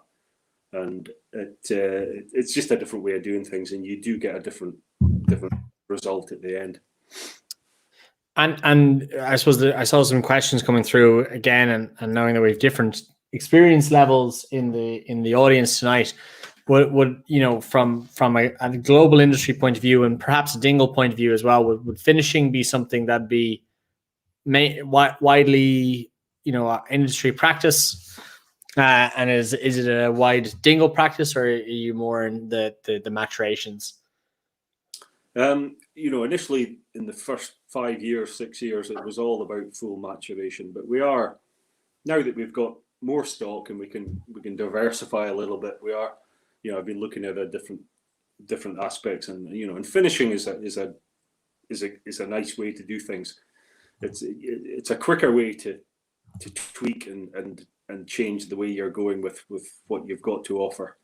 Speaker 2: And it's just a different way of doing things, and you do get a different result at the end.
Speaker 1: And I suppose I saw some questions coming through again, and knowing that we have different experience levels in the audience tonight, would from a global industry point of view, and perhaps a Dingle point of view as well, would finishing be something that'd be widely industry practice? And is it a wide Dingle practice, or are you more in the maturations?
Speaker 2: Initially in the first 5 years, 6 years, it was all about full maturation. But we are, now that we've got more stock and we can diversify a little bit, we are, I've been looking at different aspects, and finishing is a nice way to do things. It's a quicker way to tweak and change the way you're going with what you've got to offer.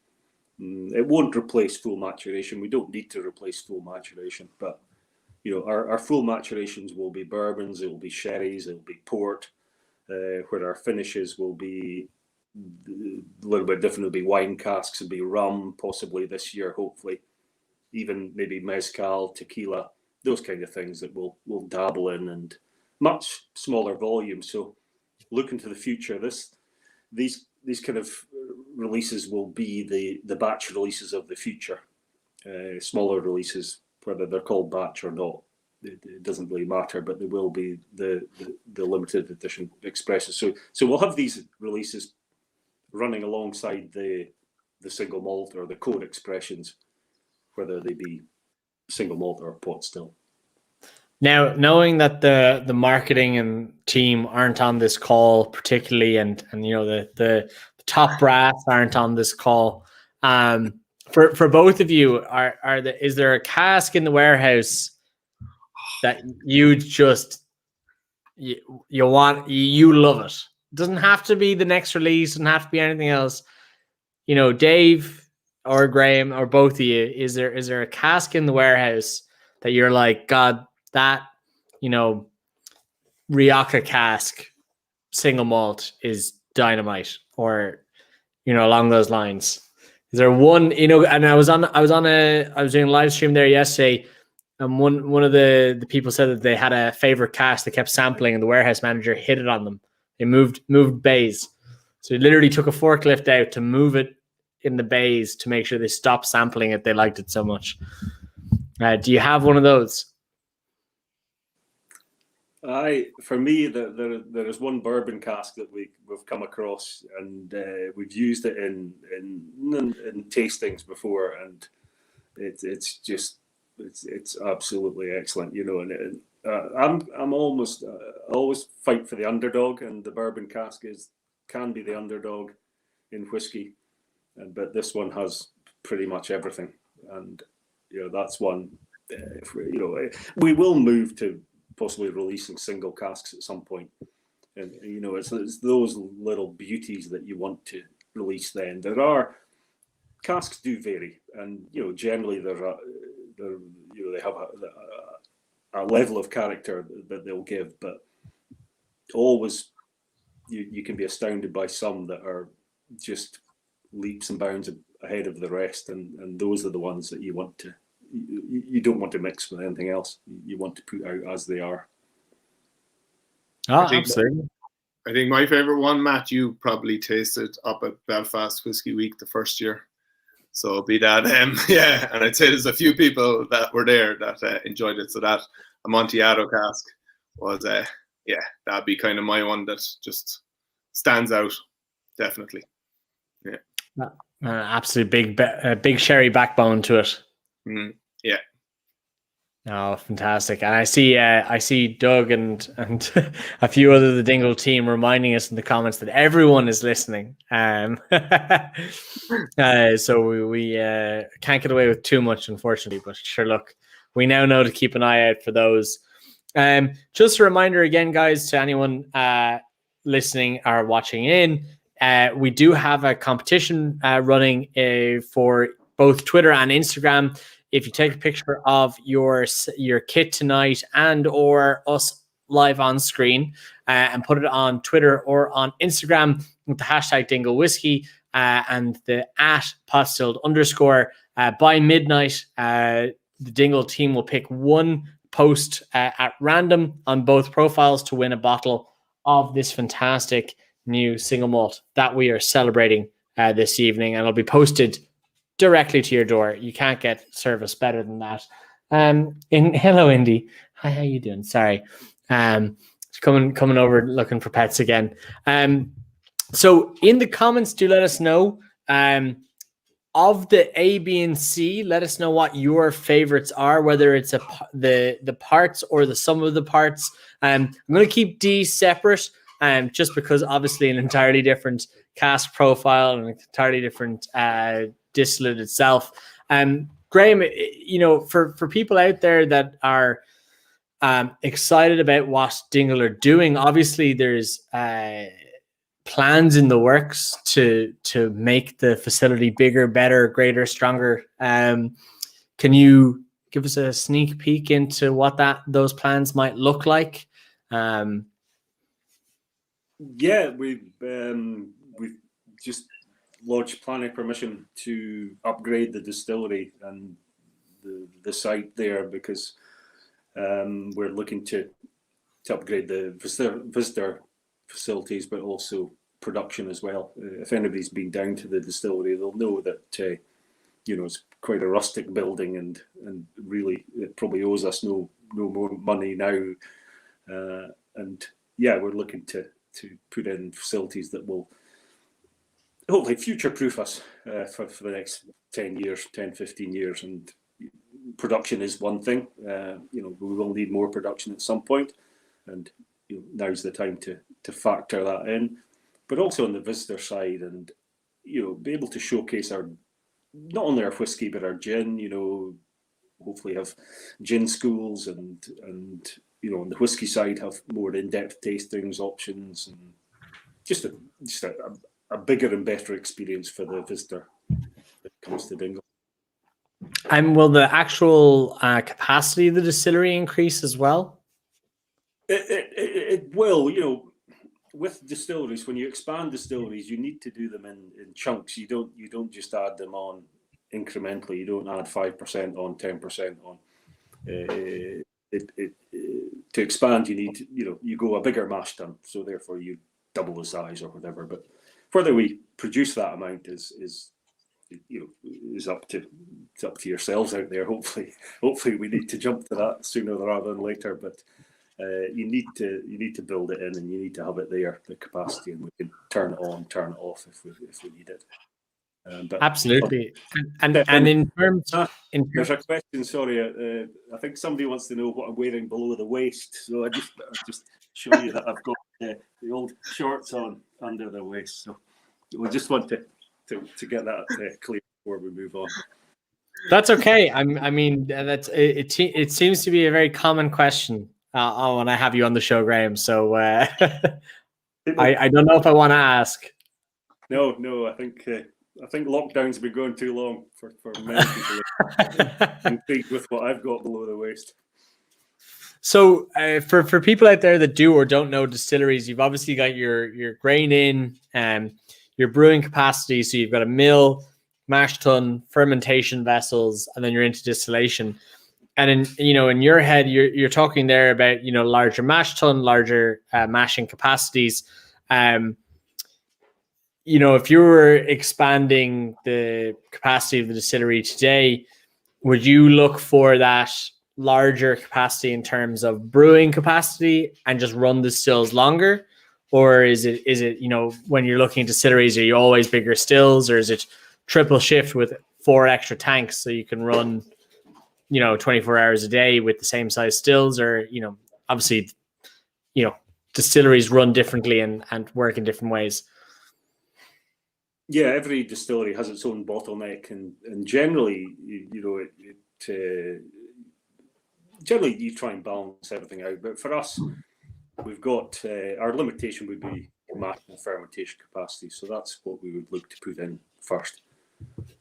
Speaker 2: It won't replace full maturation. We don't need to replace full maturation, but our full maturations will be bourbons, it will be sherries, it will be port, where our finishes will be a little bit different. It'll be wine casks, it'll be rum, possibly this year, hopefully, even maybe mezcal, tequila, those kind of things that we'll dabble in, and much smaller volumes. So looking to the future, these kind of releases will be the batch releases of the future. Smaller releases, whether they're called batch or not, it doesn't really matter, but they will be the limited edition expresses. So we'll have these releases running alongside the single malt or the core expressions, whether they be single malt or pot still.
Speaker 1: Now, knowing that the marketing and team aren't on this call particularly, and the top brass aren't on this call, for both of you, is there a cask in the warehouse that you just you love it? It doesn't have to be the next release, doesn't have to be anything else. Dave or Graham or both of you, is there a cask in the warehouse that you're like, God, that Rioja cask single malt is dynamite, or along those lines? Is there one? And I was doing a live stream there yesterday, and one of the people said that they had a favorite cask they kept sampling, and the warehouse manager hit it on them. They moved bays, so he literally took a forklift out to move it in the bays to make sure they stopped sampling it. They liked it so much. Do you have one of those?
Speaker 2: For me, there is one bourbon cask that we've come across, and we've used it in tastings before, and it's absolutely excellent, And I'm almost I always fight for the underdog, and the bourbon cask can be the underdog in whiskey, but this one has pretty much everything, and that's one. We will move to possibly releasing single casks at some point, and it's those little beauties that you want to release. Then there are casks do vary, and generally they have a level of character that they'll give, but always you can be astounded by some that are just leaps and bounds ahead of the rest, and those are the ones that you want to. You don't want to mix with anything else. You want to put out as they are.
Speaker 1: Absolutely.
Speaker 3: I think my favorite one, Matt, you probably tasted up at Belfast Whiskey Week the first year. So be that, yeah. And I'd say there's a few people that were there that enjoyed it. So that Amontillado cask was, that'd be kind of my one that just stands out, definitely. Yeah.
Speaker 1: Absolutely big sherry backbone to it.
Speaker 3: Yeah.
Speaker 1: Oh, fantastic! And I see Doug and a few other of the Dingle team reminding us in the comments that everyone is listening. So we can't get away with too much, unfortunately. But sure, look, we now know to keep an eye out for those. Just a reminder again, guys, to anyone listening or watching in, we do have a competition running for both Twitter and Instagram. If you take a picture of your kit tonight and or us live on screen and put it on Twitter or on Instagram with the hashtag Dingle Whiskey and the @Potstilled _ by midnight, the Dingle team will pick one post at random on both profiles to win a bottle of this fantastic new single malt that we are celebrating this evening, and it'll be posted directly to your door. You can't get service better than that. Hello, Indy. Hi, how you doing? Sorry. Coming over looking for pets again. So in the comments, do let us know of the A, B, and C. Let us know what your favorites are, whether it's the parts or the sum of the parts. I'm going to keep D separate, just because obviously an entirely different cask profile and an entirely different distillate itself. Graham, for people out there that are excited about what Dingle are doing, obviously there's plans in the works to make the facility bigger, better, greater, stronger. Can you give us a sneak peek into what those plans might look like?
Speaker 2: Yeah, we've just lodged planning permission to upgrade the distillery and the site there, because we're looking to upgrade the visitor facilities, but also production as well. If anybody's been down to the distillery, they'll know that it's quite a rustic building, and really it probably owes us no more money now. And yeah, we're looking to put in facilities that will hopefully future-proof us for the next 10-15 years. And production is one thing. We will need more production at some point, and now's the time to factor that in. But also on the visitor side, and be able to showcase not only our whiskey but our gin. Hopefully have gin schools, and on the whiskey side have more in-depth tastings options, and just a bigger and better experience for the visitor that comes to Dingle.
Speaker 1: And will the actual capacity of the distillery increase as well?
Speaker 2: It will. With distilleries, when you expand distilleries, you need to do them in chunks. You don't just add them on incrementally. You don't add 5% on, 10% on. To expand, you need you go a bigger mash tun, so therefore you double the size or whatever. But whether we produce that amount is up to yourselves out there. Hopefully we need to jump to that sooner rather than later. But you need to build it in, and you need to have it there, the capacity, and we can turn it on, turn it off if we need it. But
Speaker 1: absolutely. And in terms,
Speaker 2: there's a question. Sorry, I think somebody wants to know what I'm wearing below the waist. So I'll just show you that I've got the old shorts on under the waist. So we just want to get that clear before we move on.
Speaker 1: That's okay. I mean, that's it seems to be a very common question when I have you on the show, Graham. So I don't know if I want to ask.
Speaker 2: No, I think lockdown's been going too long for many people. Intrigued with what I've got below the waist.
Speaker 1: So for people out there that do or don't know distilleries, you've obviously got your grain in and your brewing capacity. So you've got a mill, mash tun, fermentation vessels, and then you're into distillation. And in your head, you're talking there about larger mash tun, larger mashing capacities. If you were expanding the capacity of the distillery today, would you look for that larger capacity in terms of brewing capacity and just run the stills longer? Or is it when you're looking at distilleries, are you always bigger stills, or is it triple shift with 4 extra tanks so you can run 24 hours a day with the same size stills, or obviously distilleries run differently and work in different ways?
Speaker 2: Yeah, every distillery has its own bottleneck, and generally, generally you try and balance everything out. But for us, we've got our limitation would be maximum fermentation capacity, so that's what we would look to put in first.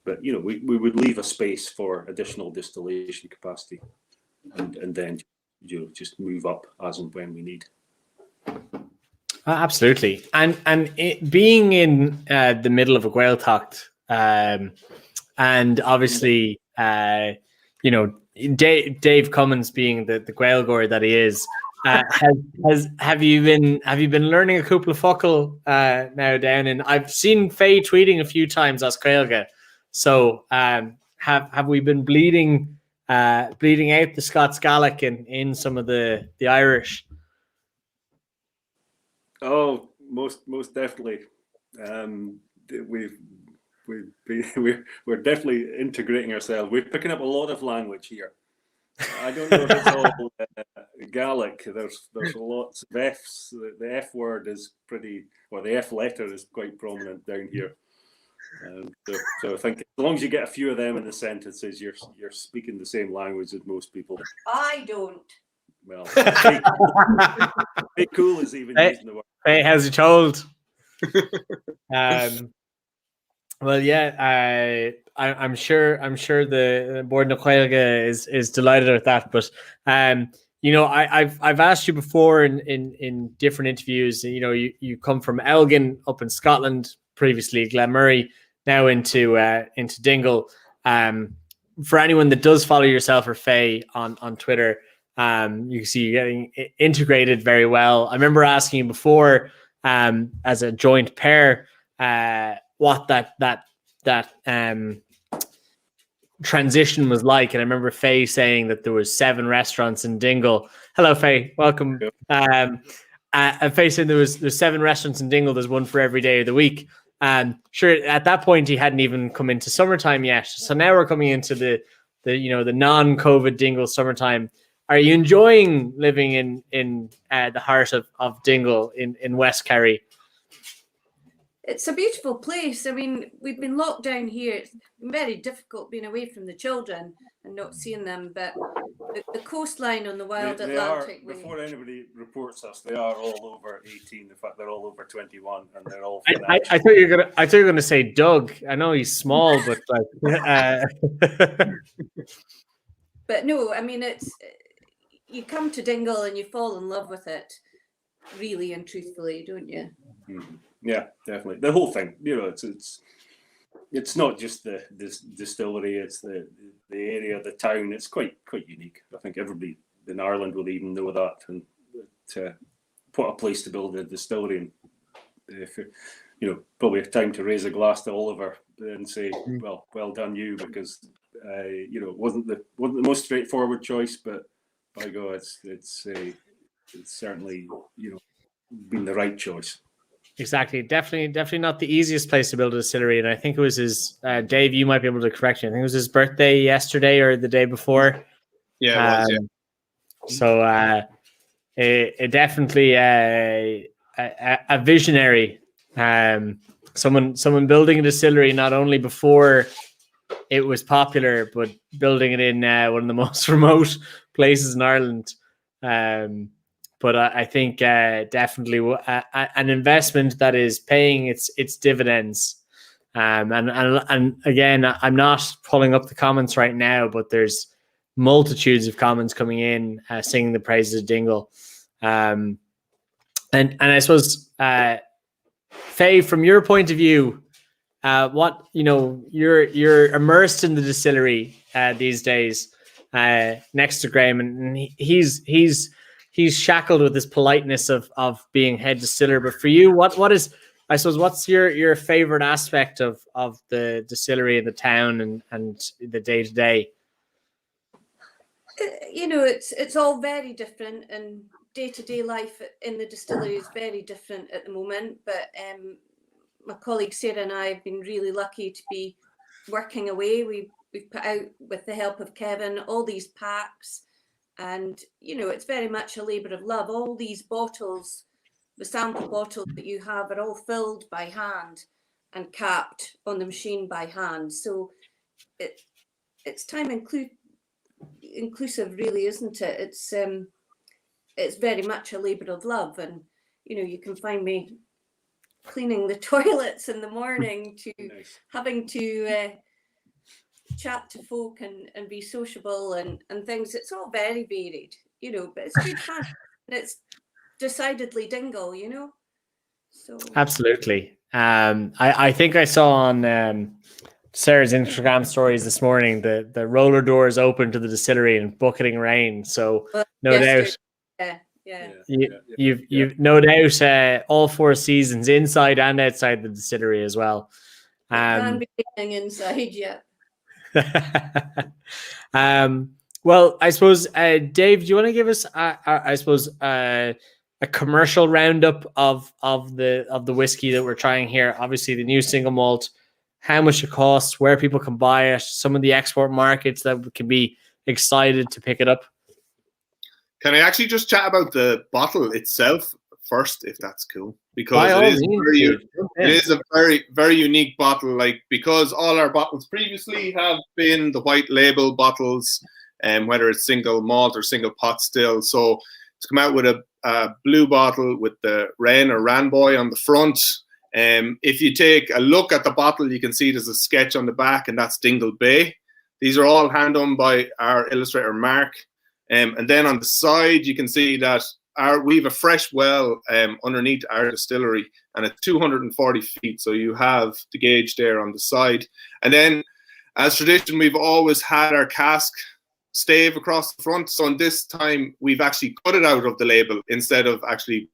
Speaker 2: But we would leave a space for additional distillation capacity, and then just move up as and when we need.
Speaker 1: Absolutely, and being in the middle of a Gaeltacht, and obviously, Dave Cummins being the Gaelgore that he is, have you been learning a couple of focal now down? And I've seen Faye tweeting a few times as Gaelga. So have we been bleeding out the Scots Gaelic in some of the Irish?
Speaker 2: Oh, most definitely. We're definitely integrating ourselves. We're picking up a lot of language here. I don't know if it's all Gaelic. There's lots of F's. The F word is the F letter is quite prominent down here. So I think as long as you get a few of them in the sentences, you're speaking the same language as most people.
Speaker 4: I don't.
Speaker 2: Well, Coull is even using the word.
Speaker 1: Hey, how's it told? Well, yeah, I'm sure the board of Gaeilge is delighted with that. But I've asked you before in different interviews. You come from Elgin up in Scotland, previously Glenmurray, now into Dingle. For anyone that does follow yourself or Faye on Twitter, you can see you're getting integrated very well. I remember asking you before, as a joint pair, what that transition was like. And I remember Faye saying that there was 7 restaurants in Dingle. Hello, Faye. Welcome. And Faye saying there's 7 restaurants in Dingle. There's one for every day of the week. Sure, at that point, he hadn't even come into summertime yet. So now we're coming into the non-COVID Dingle summertime. Are you enjoying living in the heart of Dingle in West Kerry?
Speaker 5: It's a beautiful place. I mean, we've been locked down here. It's been very difficult being away from the children and not seeing them. But the coastline on the wild Atlantic.
Speaker 2: Before anybody reports us, they are all over 18. In fact, they're all over 21, and they're all.
Speaker 1: I thought you were gonna say Doug. I know he's small, but
Speaker 5: But no, I mean you come to Dingle and you fall in love with it, really and truthfully, don't you?
Speaker 2: Mm-hmm. Yeah, definitely. The whole thing, it's not just the distillery; it's the area, the town. It's quite unique. I think everybody in Ireland will even know that. And what a place to build a distillery. And if probably a time to raise a glass to Oliver and say, well done you, because it wasn't the most straightforward choice, but by God, it's certainly been the right choice.
Speaker 1: Exactly. Definitely not the easiest place to build a distillery. And I think it was his, Dave, you might be able to correct me. I think it was his birthday yesterday or the day before.
Speaker 3: Yeah, it was, yeah.
Speaker 1: So it definitely a visionary, someone building a distillery not only before it was popular, but building it in one of the most remote places in Ireland. But I think definitely an investment that is paying its dividends. And again, I'm not pulling up the comments right now, but there's multitudes of comments coming in singing the praises of Dingle. And I suppose, Faye, from your point of view, what you're immersed in the distillery these days next to Graham, and he's shackled with this politeness of being head distiller. But for you, what is, I suppose, what's your favorite aspect of the distillery and the town and the day to day?
Speaker 5: It's all very different, and day to day life in the distillery is very different at the moment. But my colleague Sarah and I have been really lucky to be working away. we've put out, with the help of Kevin, all these packs, and it's very much a labour of love. All these bottles, the sample bottles that you have, are all filled by hand and capped on the machine by hand. So it's time inclusive, really, isn't it? It's very much a labour of love, and you can find me cleaning the toilets in the morning to having to chat to folk and be sociable and things. It's all very varied, but it's good fun. And it's decidedly Dingle, So
Speaker 1: Absolutely. I think I saw on Sarah's Instagram stories this morning the roller doors open to the distillery in bucketing rain. So no doubt.
Speaker 5: Yeah.
Speaker 1: You've no doubt all 4 seasons inside and outside the distillery as well.
Speaker 5: Can be raining inside, yeah.
Speaker 1: Well, I suppose Dave, do you want to give us a commercial roundup of the whiskey that we're trying here? Obviously, the new single malt, how much it costs, where people can buy it, some of the export markets that can be excited to pick it up.
Speaker 3: Can I actually just chat about the bottle itself first, if that's cool? Because it is a very, very unique bottle. Like, because all our bottles previously have been the white label bottles, whether it's single malt or single pot still. So to come out with a blue bottle with the Wren or Ranboy on the front. If you take a look at the bottle, you can see there's a sketch on the back, and that's Dingle Bay. These are all hand done by our illustrator Mark. And then on the side, you can see that we have a fresh well underneath our distillery, and it's 240 feet. So you have the gauge there on the side. And then, as tradition, we've always had our cask stave across the front. So in this time, we've actually cut it out of the label instead of actually,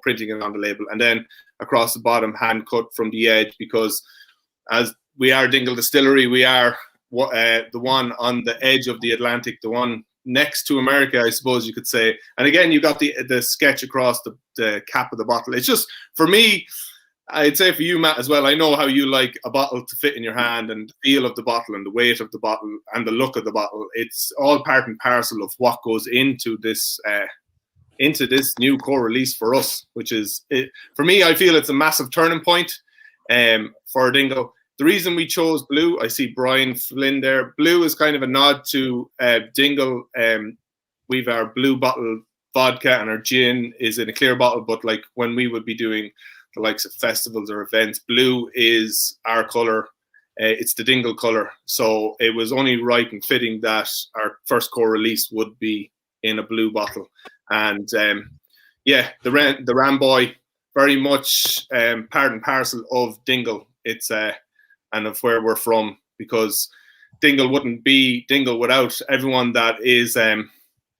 Speaker 3: printing it on the label. And then across the bottom, hand cut from the edge, because as we are Dingle Distillery, we are the one on the edge of the Atlantic, the one next to America, I suppose you could say. And again, you got the sketch across the cap of the bottle. It's just, for me, I'd say for you, Matt, as well, I know how you like a bottle to fit in your hand, and the feel of the bottle and the weight of the bottle and the look of the bottle. It's all part and parcel of what goes into this new core release for us, which is, for me, I feel it's a massive turning point for Dingle. The reason we chose blue, I see Brian Flynn there. Blue is kind of a nod to Dingle. We've our blue bottle vodka, and our gin is in a clear bottle. But like when we would be doing the likes of festivals or events, blue is our color. It's the Dingle color. So it was only right and fitting that our first core release would be in a blue bottle. And the Ramboy, very much part and parcel of Dingle. It's and of where we're from, because Dingle wouldn't be Dingle without everyone that is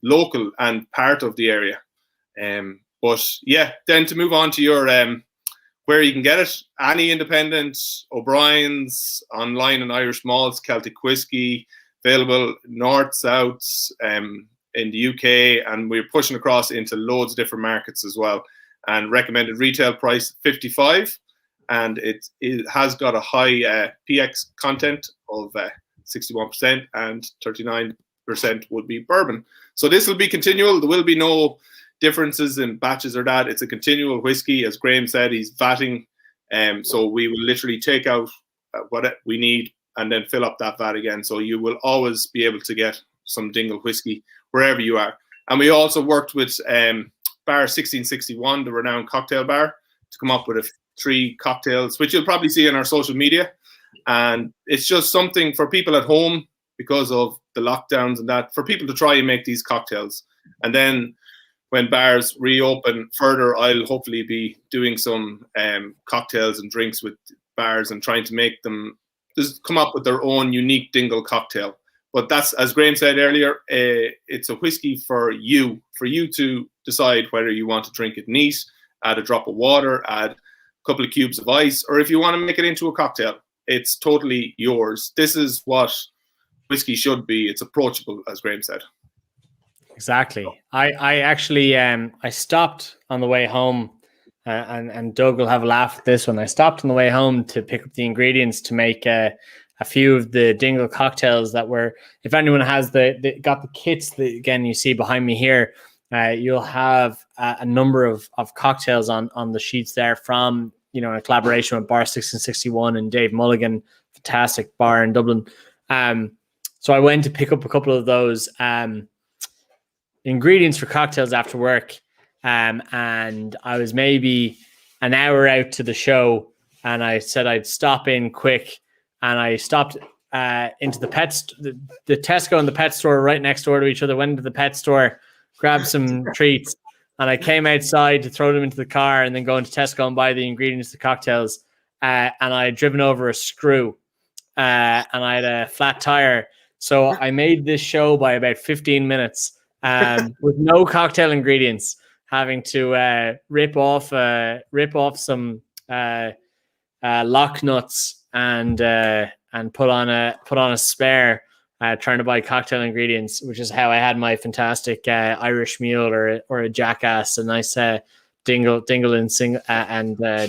Speaker 3: local and part of the area. But yeah, then to move on to your where you can get it, any independent, O'Brien's, online and Irish malts, Celtic whiskey, available north, south, in the UK, and we're pushing across into loads of different markets as well. And recommended retail price 55. And it has got a high PX content of 61%, and 39% would be bourbon. So this will be continual. There will be no differences in batches or that. It's a continual whiskey. As Graham said, he's vatting. So we will literally take out what we need and then fill up that vat again. So you will always be able to get some Dingle whiskey wherever you are. And we also worked with Bar 1661, the renowned cocktail bar, to come up with 3 cocktails, which you'll probably see on our social media. And it's just something for people at home, because of the lockdowns and that, for people to try and make these cocktails. And then when bars reopen further, I'll hopefully be doing some cocktails and drinks with bars and trying to make them just come up with their own unique Dingle cocktail. But that's, as Graham said earlier, it's a whiskey for you to decide whether you want to drink it neat, add a drop of water, add couple of cubes of ice, or if you want to make it into a cocktail, it's totally yours. This is what whiskey should be. It's approachable, as Graham said.
Speaker 1: Exactly. I actually I stopped on the way home, and Doug will have a laugh at this one. I stopped on the way home to pick up the ingredients to make a a few of the Dingle cocktails that were, if anyone has got the kits that, again, you see behind me here, you'll have a number of cocktails on the sheets there from, a collaboration with Bar 1661 and Dave Mulligan, fantastic bar in Dublin. So I went to pick up a couple of those ingredients for cocktails after work. And I was maybe an hour out to the show, and I said I'd stop in quick, and I stopped into the the Tesco and the pet store right next door to each other, went into the pet store, grabbed some treats, and I came outside to throw them into the car and then go into Tesco and buy the ingredients to cocktails. And I had driven over a screw and I had a flat tire. So I made this show by about 15 minutes with no cocktail ingredients, having to rip off some lock nuts and put on a spare, trying to buy cocktail ingredients, which is how I had my fantastic Irish mule or a Jackass, a nice Dingle and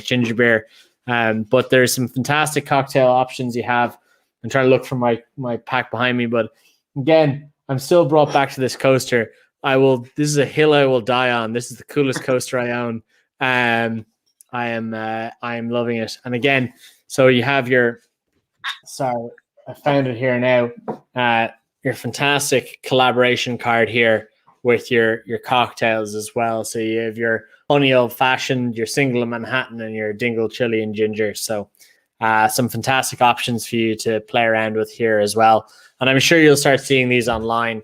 Speaker 1: ginger beer. But there's some fantastic cocktail options you have. I'm trying to look for my pack behind me, but again, I'm still brought back to this coaster. This is a hill I will die on. This is the coolest coaster I own. I am loving it. And again, so you have I found it here now. Your fantastic collaboration card here with your cocktails as well. So you have your honey old fashioned, your single Manhattan, and your Dingle chili and ginger. So some fantastic options for you to play around with here as well. And I'm sure you'll start seeing these online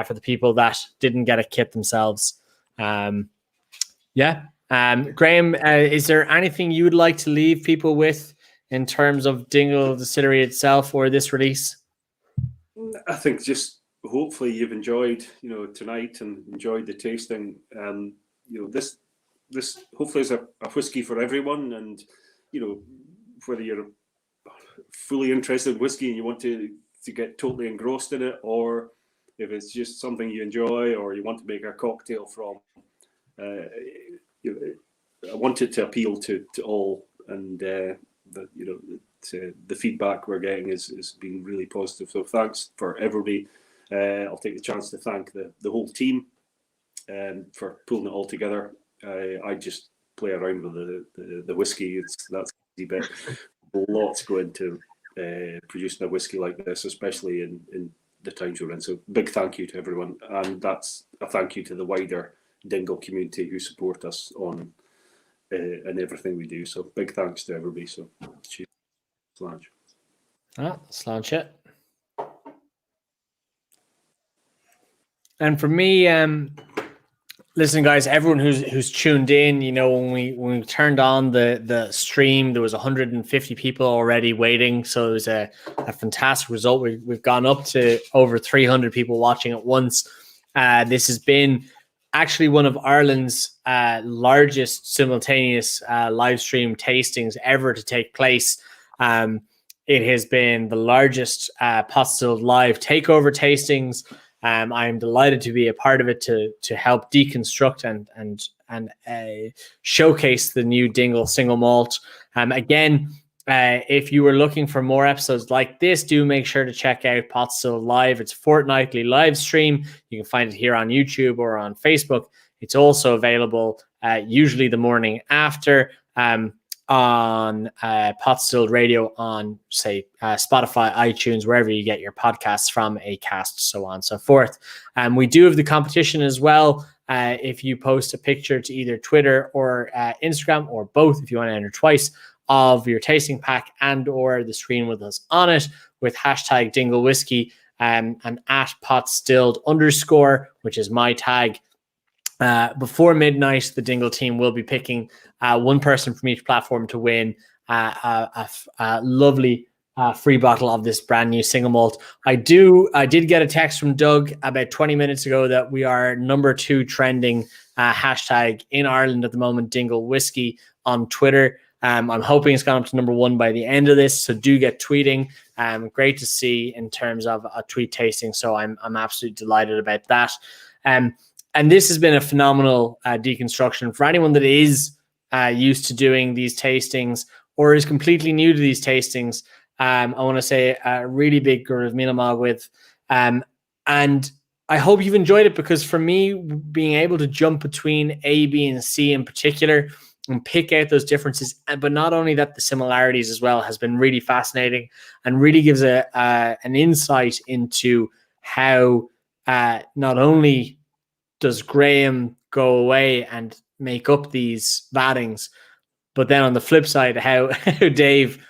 Speaker 1: for the people that didn't get a kit themselves. Graham, is there anything you would like to leave people with in terms of Dingle Distillery itself or this release?
Speaker 2: I think just hopefully you've enjoyed, tonight and enjoyed the tasting. This hopefully is a whiskey for everyone, and whether you're fully interested in whiskey and you want to get totally engrossed in it, or if it's just something you enjoy or you want to make a cocktail from. I want it to appeal to all, and the feedback we're getting is being really positive. So thanks for everybody. I'll take the chance to thank the whole team for pulling it all together. I just play around with the whiskey. That's easy bit. Lots go into producing a whiskey like this, especially in the times we're in. So big thank you to everyone, and that's a thank you to the wider Dingle community who support us on and everything we do. So big thanks to everybody. So cheers. Slange.
Speaker 1: Slange it. And for me, listen, guys, everyone who's tuned in, when we turned on the stream, there was 150 people already waiting. So it was a fantastic result. We've gone up to over 300 people watching at once. This has been actually one of Ireland's largest simultaneous live stream tastings ever to take place. It has been the largest Potstilled live takeover tastings. I am delighted to be a part of it to help deconstruct and showcase the new Dingle Single Malt. Again, if you were looking for more episodes like this, do make sure to check out Potstilled Live. It's a fortnightly live stream. You can find it here on YouTube or on Facebook. It's also available usually the morning after on Potstilled Radio on, say, Spotify, iTunes, wherever you get your podcasts from, Acast, so on and so forth. We do have the competition as well. If you post a picture to either Twitter or Instagram, or both, if you want to enter twice, of your tasting pack and or the screen with us on it with hashtag Dingle Whiskey and at Potstilled _, which is my tag. Before midnight, the Dingle team will be picking one person from each platform to win a lovely free bottle of this brand new single malt. I did get a text from Doug about 20 minutes ago that we are number 2 trending hashtag in Ireland at the moment, Dingle Whiskey on Twitter. I'm hoping it's gone up to number 1 by the end of this, so do get tweeting. Great to see in terms of a tweet tasting, so I'm absolutely delighted about that. And this has been a phenomenal deconstruction for anyone that is used to doing these tastings or is completely new to these tastings. I want to say a really big Gurv Minamag with. And I hope you've enjoyed it, because for me, being able to jump between A, B, and C in particular and pick out those differences, but not only that, the similarities as well, has been really fascinating and really gives an insight into how not only does Graham go away and make up these battings, but then on the flip side, how Dave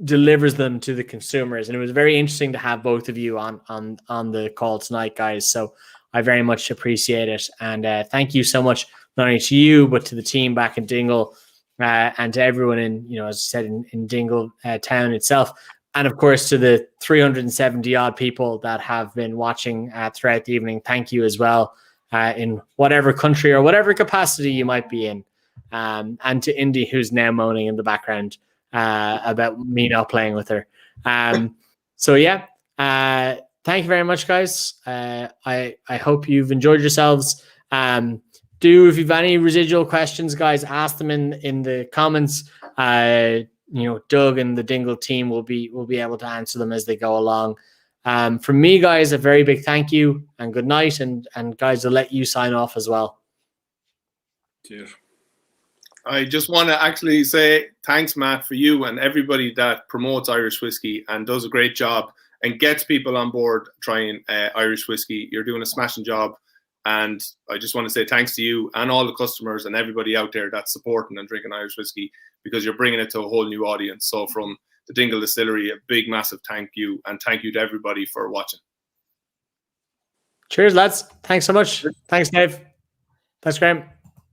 Speaker 1: delivers them to the consumers. And it was very interesting to have both of you on the call tonight, guys. So I very much appreciate it. And thank you so much, not only to you, but to the team back in Dingle and to everyone in, as I said, in Dingle town itself. And of course, to the 370 odd people that have been watching throughout the evening. Thank you as well, in whatever country or whatever capacity you might be in. And to Indy, who's now moaning in the background about me not playing with her. So yeah, thank you very much, guys. I hope you've enjoyed yourselves. If you've any residual questions, guys, ask them in the comments. Doug and the Dingle team will be able to answer them as they go along. From me, guys, a very big thank you and good night. And guys, I'll let you sign off as well.
Speaker 2: Cheers.
Speaker 3: I just want to actually say thanks, Matt, for you and everybody that promotes Irish whiskey and does a great job and gets people on board trying Irish whiskey. You're doing a smashing job. And I just want to say thanks to you and all the customers and everybody out there that's supporting and drinking Irish whiskey, because you're bringing it to a whole new audience. So from the Dingle Distillery, a big, massive thank you. And thank you to everybody for watching.
Speaker 1: Cheers, lads. Thanks so much. Thanks, Dave. Thanks, Graham.